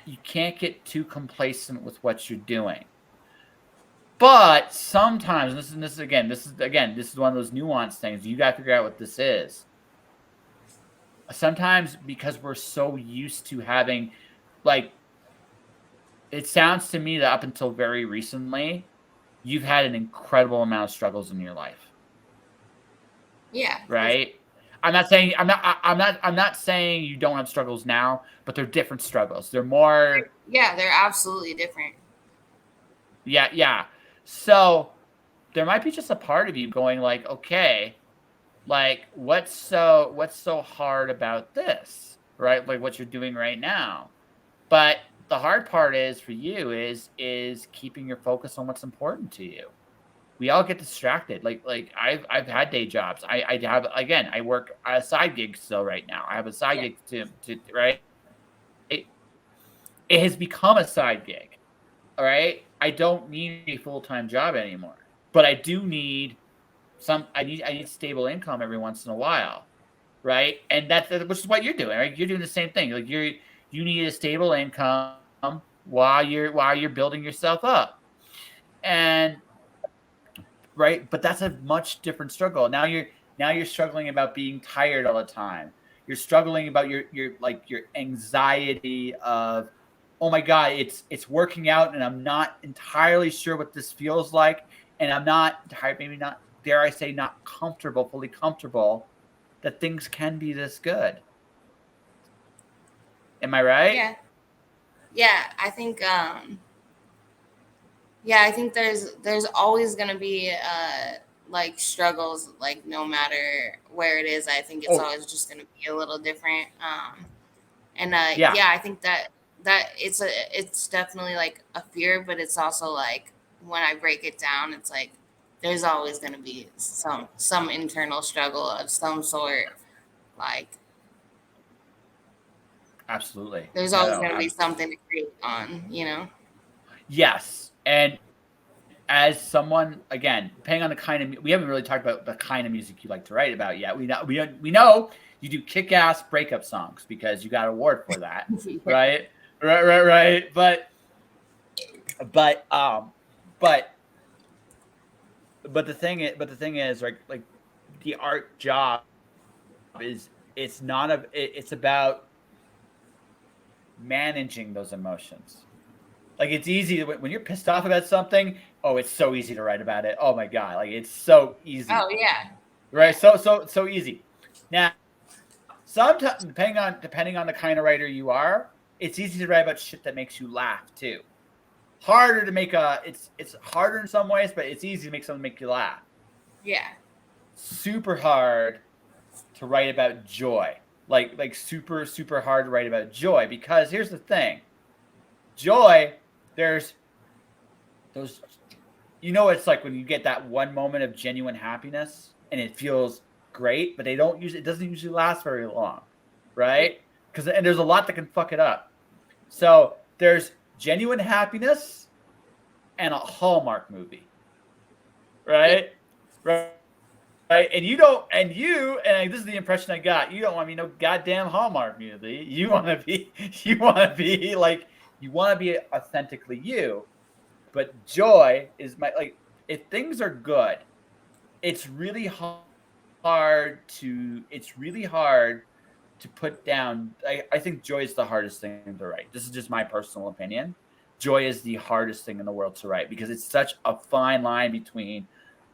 get too complacent with what you're doing. But sometimes, this is one of those nuanced things. You got to figure out what this is. Sometimes because we're so used to having, like, it sounds to me that up until very recently, you've had an incredible amount of struggles in your life, yeah, right? I'm not saying you don't have struggles now, but they're different struggles. They're more, yeah, they're absolutely different. yeah, yeah. So there might be just a part of you going like, okay, like what's so hard about this, right? Like what you're doing right now. But the hard part is for you is keeping your focus on what's important to you. We all get distracted. Like I've had day jobs. I have, again, I work a side gig still right now. I have a side Yeah, gig to right. It, it has become a side gig. All right. I don't need a full-time job anymore. But I need stable income every once in a while. Right. And that's which is what you're doing, right? You're doing the same thing. Like you need a stable income while you're building yourself up. And right, but that's a much different struggle. Now you're struggling about being tired all the time. You're struggling about your anxiety of, oh my god, it's working out and I'm not entirely sure what this feels like, and I'm not maybe not, dare I say, not fully comfortable that things can be this good. Am I right? yeah, yeah. I think there's always gonna be like struggles, like no matter where it is. I think it's Oh, always just gonna be a little different. And yeah, yeah, I think that it's definitely like a fear, but it's also like when I break it down, it's like there's always gonna be some internal struggle of some sort. Like absolutely. there's No, always no, gonna be something to create on, you know? yes. And as someone, again, depending on the kind of, we haven't really talked about the kind of music you like to write about yet. We know you do kick-ass breakup songs because you got an award for that, right? Right. But but but the thing is, like the art job is, it's about managing those emotions. Like it's easy when you're pissed off about something. Oh, it's so easy to write about it. Oh my god, like it's so easy, Oh yeah, right? yeah, So easy. Now, sometimes depending on the kind of writer you are, it's easy to write about shit that makes you laugh too. Harder to make it's harder in some ways, but it's easy to make something make you laugh. yeah, Super hard to write about joy. Like super hard to write about joy, because here's the thing. Joy, there's those, it's like when you get that one moment of genuine happiness and it feels great, but it doesn't usually last very long, yeah, right? And there's a lot that can fuck it up. So there's genuine happiness and a Hallmark movie, yeah. right? Right. Right. And you don't, and this is the impression I got. You don't want to be no goddamn Hallmark movie. You want to be authentically you. But joy is if things are good, it's really hard to put down. I think joy is the hardest thing to write. This is just my personal opinion. Joy is the hardest thing in the world to write because it's such a fine line between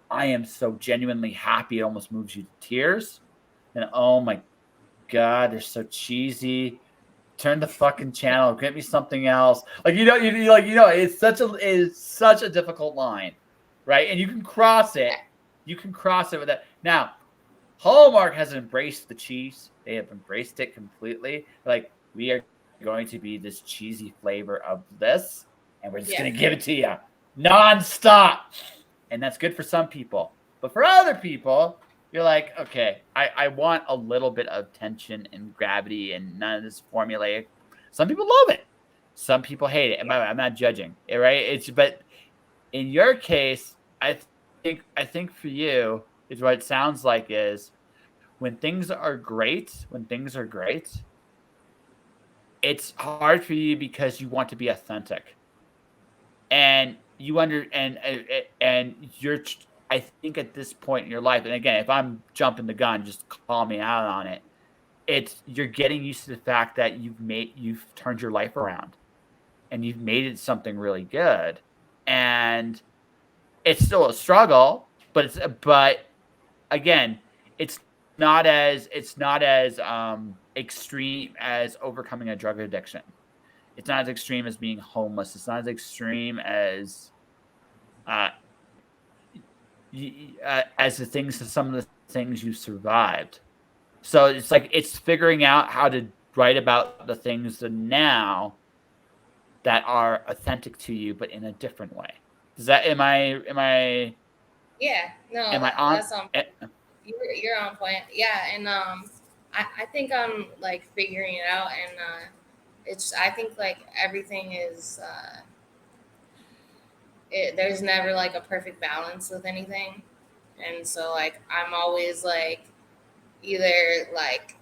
I am so genuinely happy it almost moves you to tears. And oh my God, they're so cheesy. Turn the fucking channel. Get me something else. Like it's such a difficult line, right? And you can cross it. You can cross it with that. Now, Hallmark has embraced the cheese. They have embraced it completely. Like, we are going to be this cheesy flavor of this, and we're just going to give it to you nonstop. And that's good for some people. But for other people, you're like, okay, I want a little bit of tension and gravity and none of this formulaic. Some people love it. Some people hate it. I'm not judging it, right? But in your case, I think for you is what it sounds like is when things are great, it's hard for you because you want to be authentic. And you and you're I think at this point in your life, and again, if I'm jumping the gun, just call me out on it. It's you're getting used to the fact that you've turned your life around and you've made it something really good. And it's still a struggle, but again, it's not as extreme as overcoming a drug addiction. It's not as extreme as being homeless. It's not as extreme uh, some of the things you survived. So it's like it's figuring out how to write about the things now that are authentic to you, but in a different way. Does that Yeah, no, am I on? that's you're on point. Yeah, and I think I'm like figuring it out, and it's I think like everything is there's never like a perfect balance with anything, and so like I'm always like either like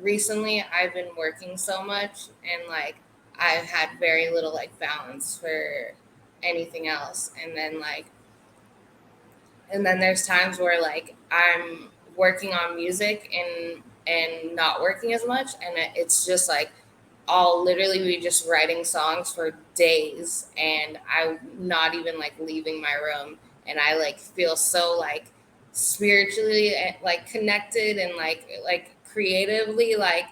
recently I've been working so much and like I've had very little like balance for anything else, and then there's times where like I'm working on music and not working as much, and it's just like I'll literally be just writing songs for days and I'm not even like leaving my room, and I like feel so like spiritually like connected and like creatively like,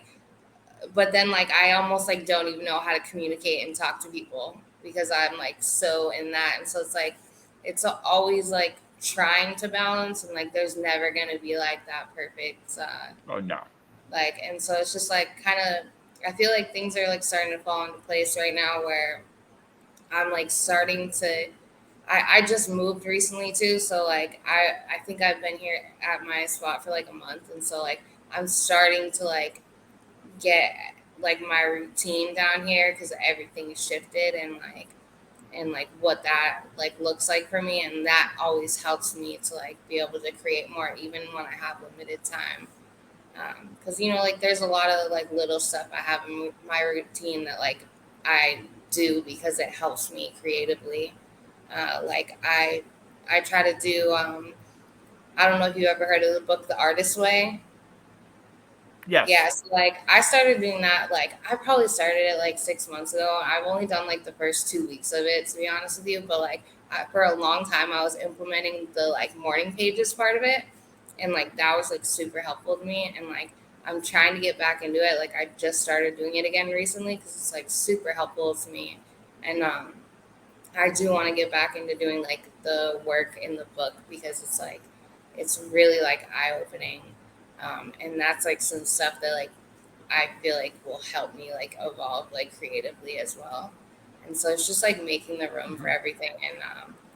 but then like I almost like don't even know how to communicate and talk to people because I'm like so in that, and so it's like it's always like trying to balance, and like there's never gonna be like that perfect Oh no. like, and so it's just like kind of I feel like things are like starting to fall into place right now where I'm like starting to I just moved recently too, so like I think I've been here at my spot for like a month, and so like I'm starting to like get like my routine down here because everything shifted, and like what that like looks like for me, and that always helps me to like be able to create more even when I have limited time, because you know like there's a lot of like little stuff I have in my routine that like I do because it helps me creatively, like I try to do I don't know if you ever heard of the book The Artist Way. Yes. Yes, like I started doing that. Like I probably started it like 6 months ago. I've only done like the first 2 weeks of it, to be honest with you. But like for a long time, I was implementing the like morning pages part of it, and like that was like super helpful to me. And like I'm trying to get back into it. Like I just started doing it again recently because it's like super helpful to me. And I do want to get back into doing like the work in the book because it's like it's really like eye opening, and that's like some stuff that like I feel like will help me like evolve like creatively as well. And so it's just like making the room for everything,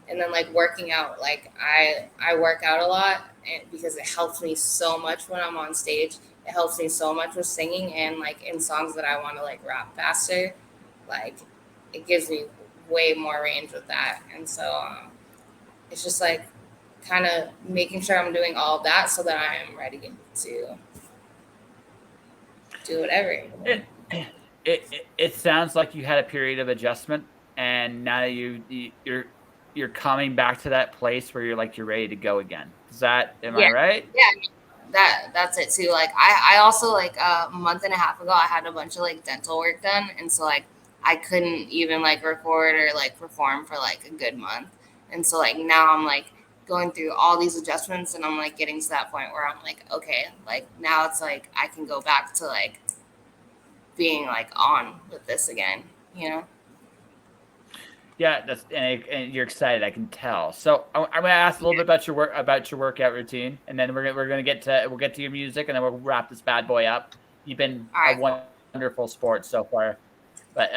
and then like working out. Like I work out a lot, and because it helps me so much when I'm on stage. It helps me so much with singing and like in songs that I want to like rap faster. Like it gives me way more range with that, and so it's just like kind of making sure I'm doing all of that so that I am ready to do whatever. It sounds like you had a period of adjustment, and now you're coming back to that place where you're ready to go again. Am I Yeah, right? yeah, that's it too. Like I also like a month and a half ago I had a bunch of like dental work done, and so like I couldn't even like record or like perform for like a good month, and so like now I'm like going through all these adjustments, and I'm like getting to that point where I'm like, okay, like now it's like I can go back to like being like on with this again, you know? Yeah, and you're excited. I can tell. So I'm gonna ask a little bit about your workout routine, and then we'll get to your music, and then we'll wrap this bad boy up. You've been All a right, cool. wonderful sport so far, but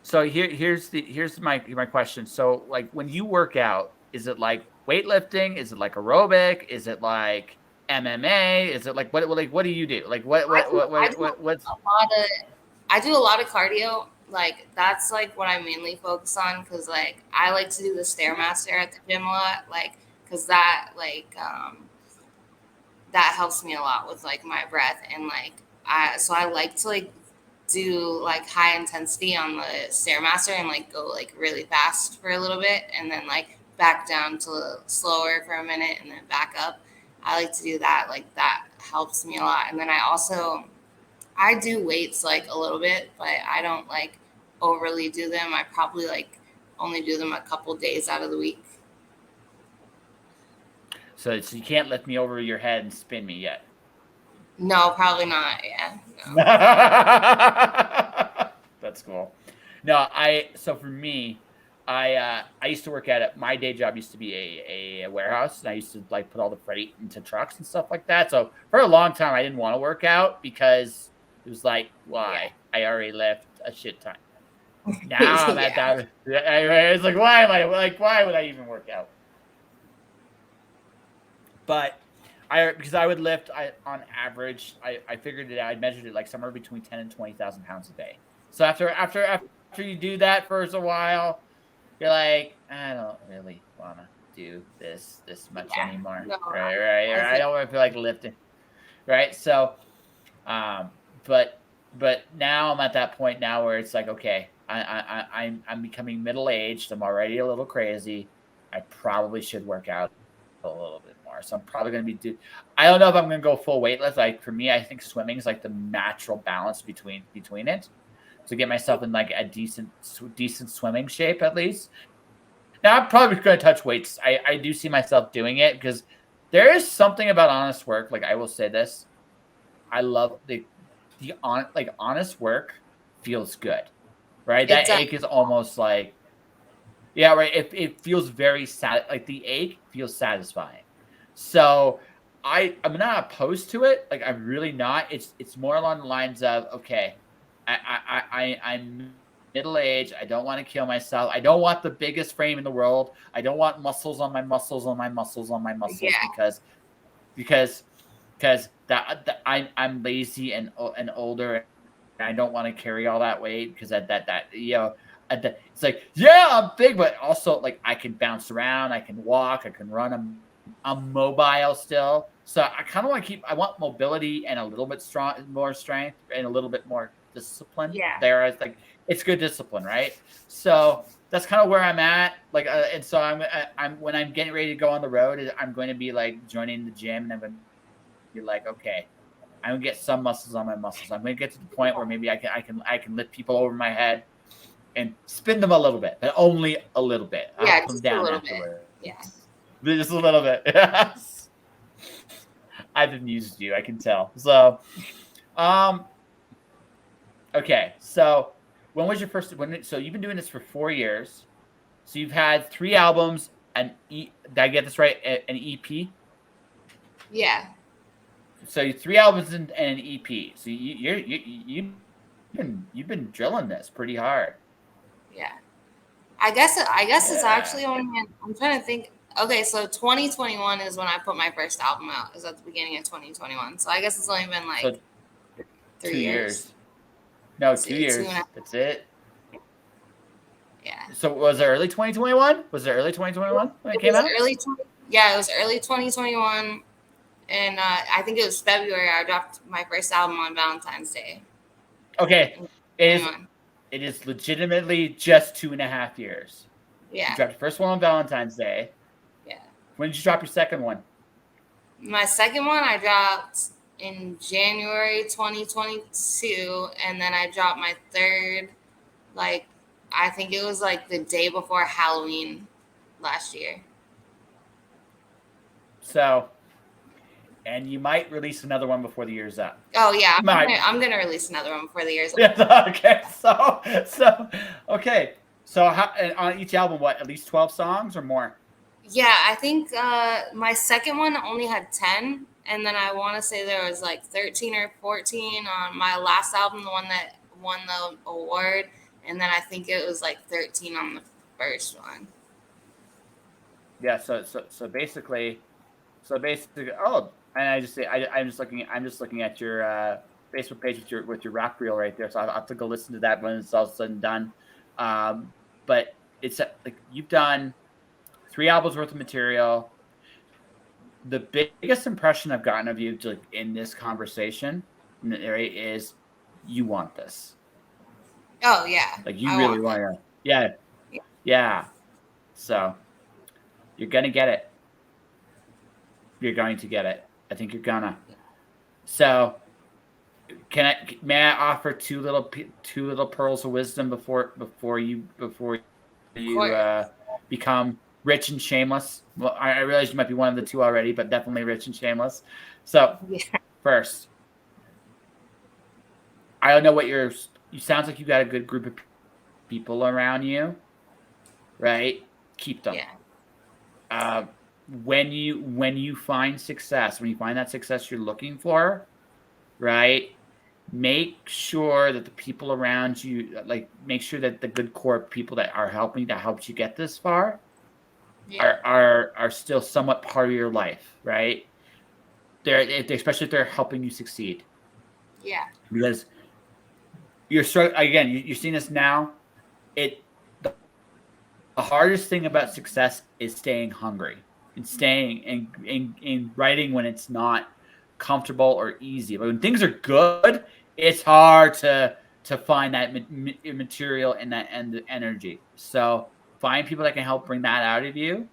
so here's my question. So like when you work out, is it like weightlifting? Is it like aerobic? Is it like MMA? Is it like what do you do? Like what's I do a lot of cardio. Like that's like what I mainly focus on because like I like to do the stairmaster at the gym a lot. Like because that helps me a lot with like my breath and like I like to like do like high intensity on the stairmaster and like go like really fast for a little bit and then like back down to slower for a minute and then back up. I like to do that. Like that helps me a lot. And then I do weights like a little bit, but I don't like overly do them. I probably like only do them a couple days out of the week. so you can't lift me over your head and spin me yet? No, probably not. Yeah, no. That's cool. No, so for me, I used to work at it. My day job used to be a warehouse, and I used to like put all the freight into trucks and stuff like that. So for a long time, I didn't want to work out because it was like, why? I already lift a shit ton. Now I'm at Yeah. that. It's like, why am I like? Why would I even work out? But because I would lift on average, I figured it out. I measured it like somewhere between 10 and 20,000 pounds a day. So after you do that for a while, you're like, I don't really want to do this much Yeah. anymore. No, Right. I don't really feel like lifting. Right. So, um, but now I'm at that point now where it's like, okay, I'm becoming middle aged. I'm already a little crazy. I probably should work out a little bit more. So I'm probably going to I don't know if I'm going to go full weightless. Like for me, I think swimming is like the natural balance between it to get myself in like a decent swimming shape at least. Now I'm probably going to touch weights. I do see myself doing it because there is something about honest work. Like I will say this, I love honest work feels good, right? it That does. ache is almost like, yeah, right. It feels very sad. Like the ache feels satisfying. So I'm not opposed to it. Like I'm really not. It's more along the lines of, okay, I'm middle aged. I don't want to kill myself. I don't want the biggest frame in the world. I don't want muscles on my muscles on my muscles on my muscles Yeah. because that I'm lazy and older, and I don't want to carry all that weight because it's like, yeah, I'm big, but also like I can bounce around, I can walk, I can run. I'm mobile still, so I kind of want to I want mobility and a little bit more strength, and a little bit more discipline. Yeah. There, I think it's good discipline, right? So that's kind of where I'm at. Like, and so I'm when I'm getting ready to go on the road, I'm going to be like joining the gym, and I'm going to be like, okay, I'm gonna get some muscles on my muscles. I'm gonna get to the point where maybe I can lift people over my head and spin them a little bit, but only a little bit. I'll Yeah, put them just a down little bit. afterwards. Yeah. Just a little bit. Yes. I've amused you, I can tell. So, um, okay. So, when was your first? So you've been doing this for 4 years. So you've had 3 albums. Did I get this right? An EP. Yeah. So 3 albums and an EP. So you've been drilling this pretty hard. Yeah. I guess it's actually only I'm trying to think. Okay, so 2021 is when I put my first album out. Is at the beginning of 2021. So I guess it's only been like So 3 2 years. years. No, Two 2 years. and a half. That's it. Yeah. So was it early 2021? Was it early 2021 when it came out? Yeah, it was early 2021, and I think it was February. I dropped my first album on Valentine's Day. Okay, it is legitimately just 2.5 years. Yeah. You dropped your first one on Valentine's Day. Yeah. When did you drop your second one? My second one I dropped in January 2022, and then I dropped my third, like I think it was like the day before Halloween last year. So, and you might release another one before the year's up. Oh yeah, Might. I'm gonna release another one before the year's up. Yeah. Okay. Okay. So how, on each album, what, at least 12 songs or more? Yeah, I think my second one only had 10, and then I want to say there was like 13 or 14 on my last album, the one that won the award, and then I think it was like 13 on the first one. Yeah. So basically, oh, and I'm just looking at your Facebook page with your rock reel right there. So I'll have to go listen to that when it's all said and done. But it's like you've done 3 albums worth of material. The biggest impression I've gotten of you, like, in this conversation, right, is you want this. Oh yeah, Like, you really want to. Yeah, yeah. So you're gonna get it. You're going to get it. I think you're gonna. So may I offer two little pearls of wisdom before you become rich and shameless? Well, I realize you might be one of the two already, but definitely rich and shameless. So first, I don't know what you sounds like you got a good group of people around you, right? Keep them. Yeah. When you find success, when you find that success you're looking for, right? Make sure that the people around you, like, make sure that the good core people that are helping, that helped you get this far, are still somewhat part of your life, right? Especially if they're helping you succeed. Yeah. Because you're seeing this now. The hardest thing about success is staying hungry and staying and writing when it's not comfortable or easy. But when things are good, it's hard to find that material and the energy. So find people that can help bring that out of you,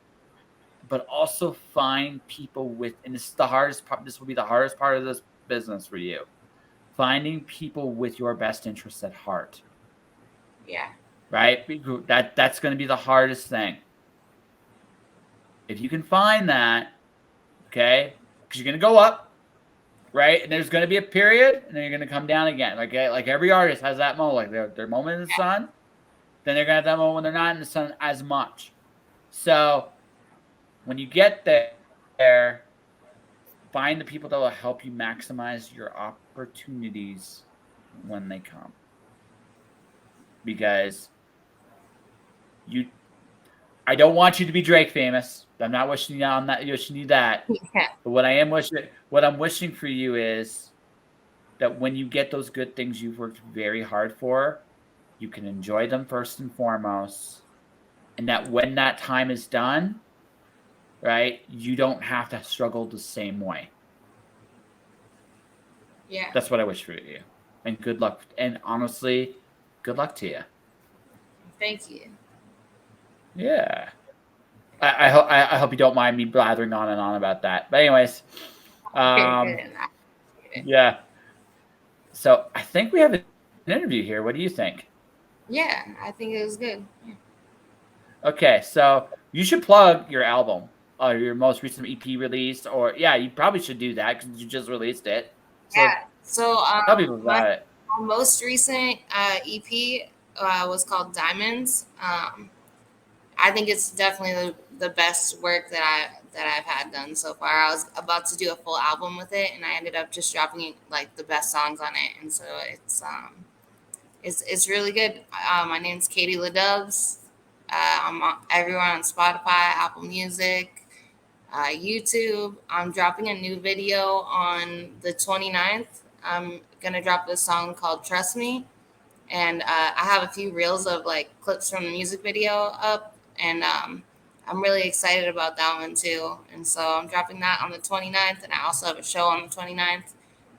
but also find people and this is the hardest part. This will be the hardest part of this business for you. Finding people with your best interests at heart. Yeah. Right? That's going to be the hardest thing. If you can find that, okay, because you're going to go up, right? And there's going to be a period, and then you're going to come down again. Like every artist has that moment, like their moment in the sun. Then they're going to have that moment when they're not in the sun as much. So when you get there, find the people that will help you maximize your opportunities when they come. Because I don't want you to be Drake famous. I'm not wishing you on that. Wishing you that. Yeah. But what I'm wishing for you is that when you get those good things you've worked very hard for, you can enjoy them first and foremost, and that when that time is done, right, you don't have to struggle the same way. Yeah. That's what I wish for you. And good luck. And honestly, good luck to you. Thank you. Yeah. I hope you don't mind me blathering on and on about that. But anyways, yeah. So I think we have an interview here. What do you think? Yeah, I think it was good. Yeah. Okay, so you should plug your album or your most recent EP release, or you probably should do that because you just released it. So yeah. So tell people about it. My most recent EP was called Diamonds. I think it's definitely the best work that I've had done so far. I was about to do a full album with it, and I ended up just dropping like the best songs on it, and so it's really good. My name's Katie Ladubz. I'm everywhere on Spotify, Apple Music, YouTube. I'm dropping a new video on the 29th. I'm gonna drop this song called "Trust Me," and I have a few reels of like clips from the music video up, and I'm really excited about that one too. And so I'm dropping that on the 29th, and I also have a show on the 29th.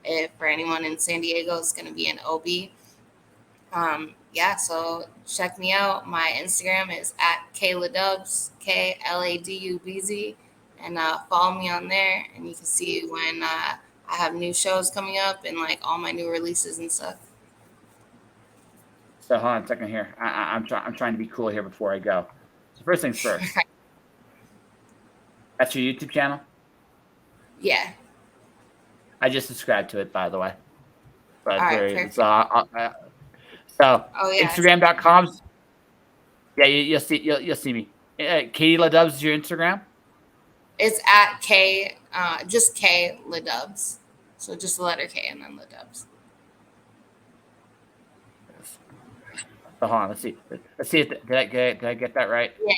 If for anyone in San Diego, it's going to be in OB. So check me out. My Instagram is at Kladubz, KLADUBZ, and follow me on there, and you can see when I have new shows coming up and like all my new releases and stuff. So hold on a second here. I'm trying to be cool here before I go. So first things first. That's your YouTube channel? Yeah. I just subscribed to it, by the way. But All right. there, Perfect. so Oh yeah. Instagram.com. Yeah, you'll see me. Katie Ladubz is your Instagram. It's at K, just K Ladubz. So just the letter K and then Ladubz. So hold on, let's see. Did I get that right? Yeah.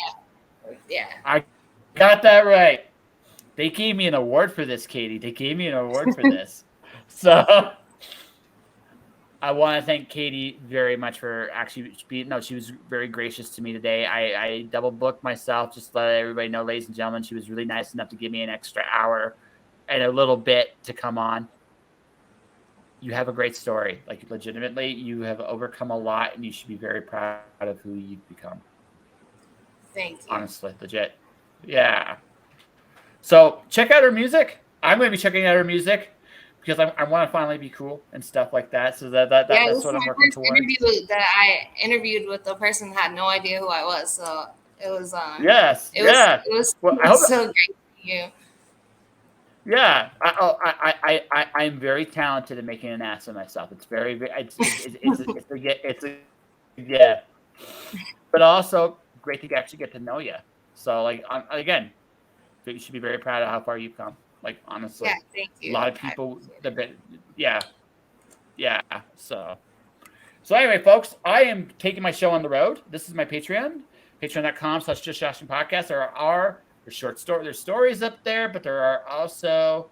Yeah. I got that right. They gave me an award for this, Katie. They gave me an award for this. So I want to thank Katie very much for actually being. No, she was very gracious to me today. I double booked myself just to let everybody know, ladies and gentlemen. She was really nice enough to give me an extra hour and a little bit to come on. You have a great story. Like, legitimately, you have overcome a lot, and you should be very proud of who you've become. Thank you. Honestly, legit. Yeah. So check out her music. I'm going to be checking out her music because I want to finally be cool and stuff like that. So that's what I'm working towards. Interview that I interviewed with the person that had no idea who I was. So it was yes. It yeah. was well, I hope so great to you. Yeah, I'm very talented at making an ass of myself. It's very, it's a yeah, but also great to actually get to know you. So like, again, you should be very proud of how far you've come. Like, honestly, Yeah, thank you. A lot of people, yeah. So anyway, folks, I am taking my show on the road. This is my Patreon, patreon.com/JustJoshPodcast. There's stories up there, but there are also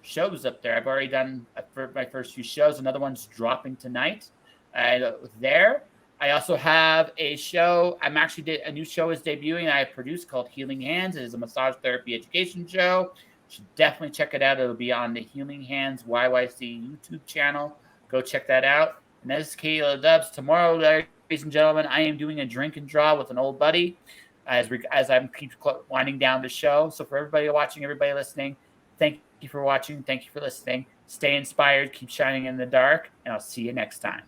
shows up there. I've already done my first few shows. Another one's dropping tonight. There. I also have a show. A new show is debuting. I produced called Healing Hands. It is a massage therapy education show. You should definitely check it out. It'll be on the Healing Hands YYC YouTube channel. Go check that out. And this is Katie Ladubz. Tomorrow, ladies and gentlemen, I am doing a drink and draw with an old buddy as I'm keep winding down the show. So for everybody watching, everybody listening, thank you for watching. Thank you for listening. Stay inspired. Keep shining in the dark. And I'll see you next time.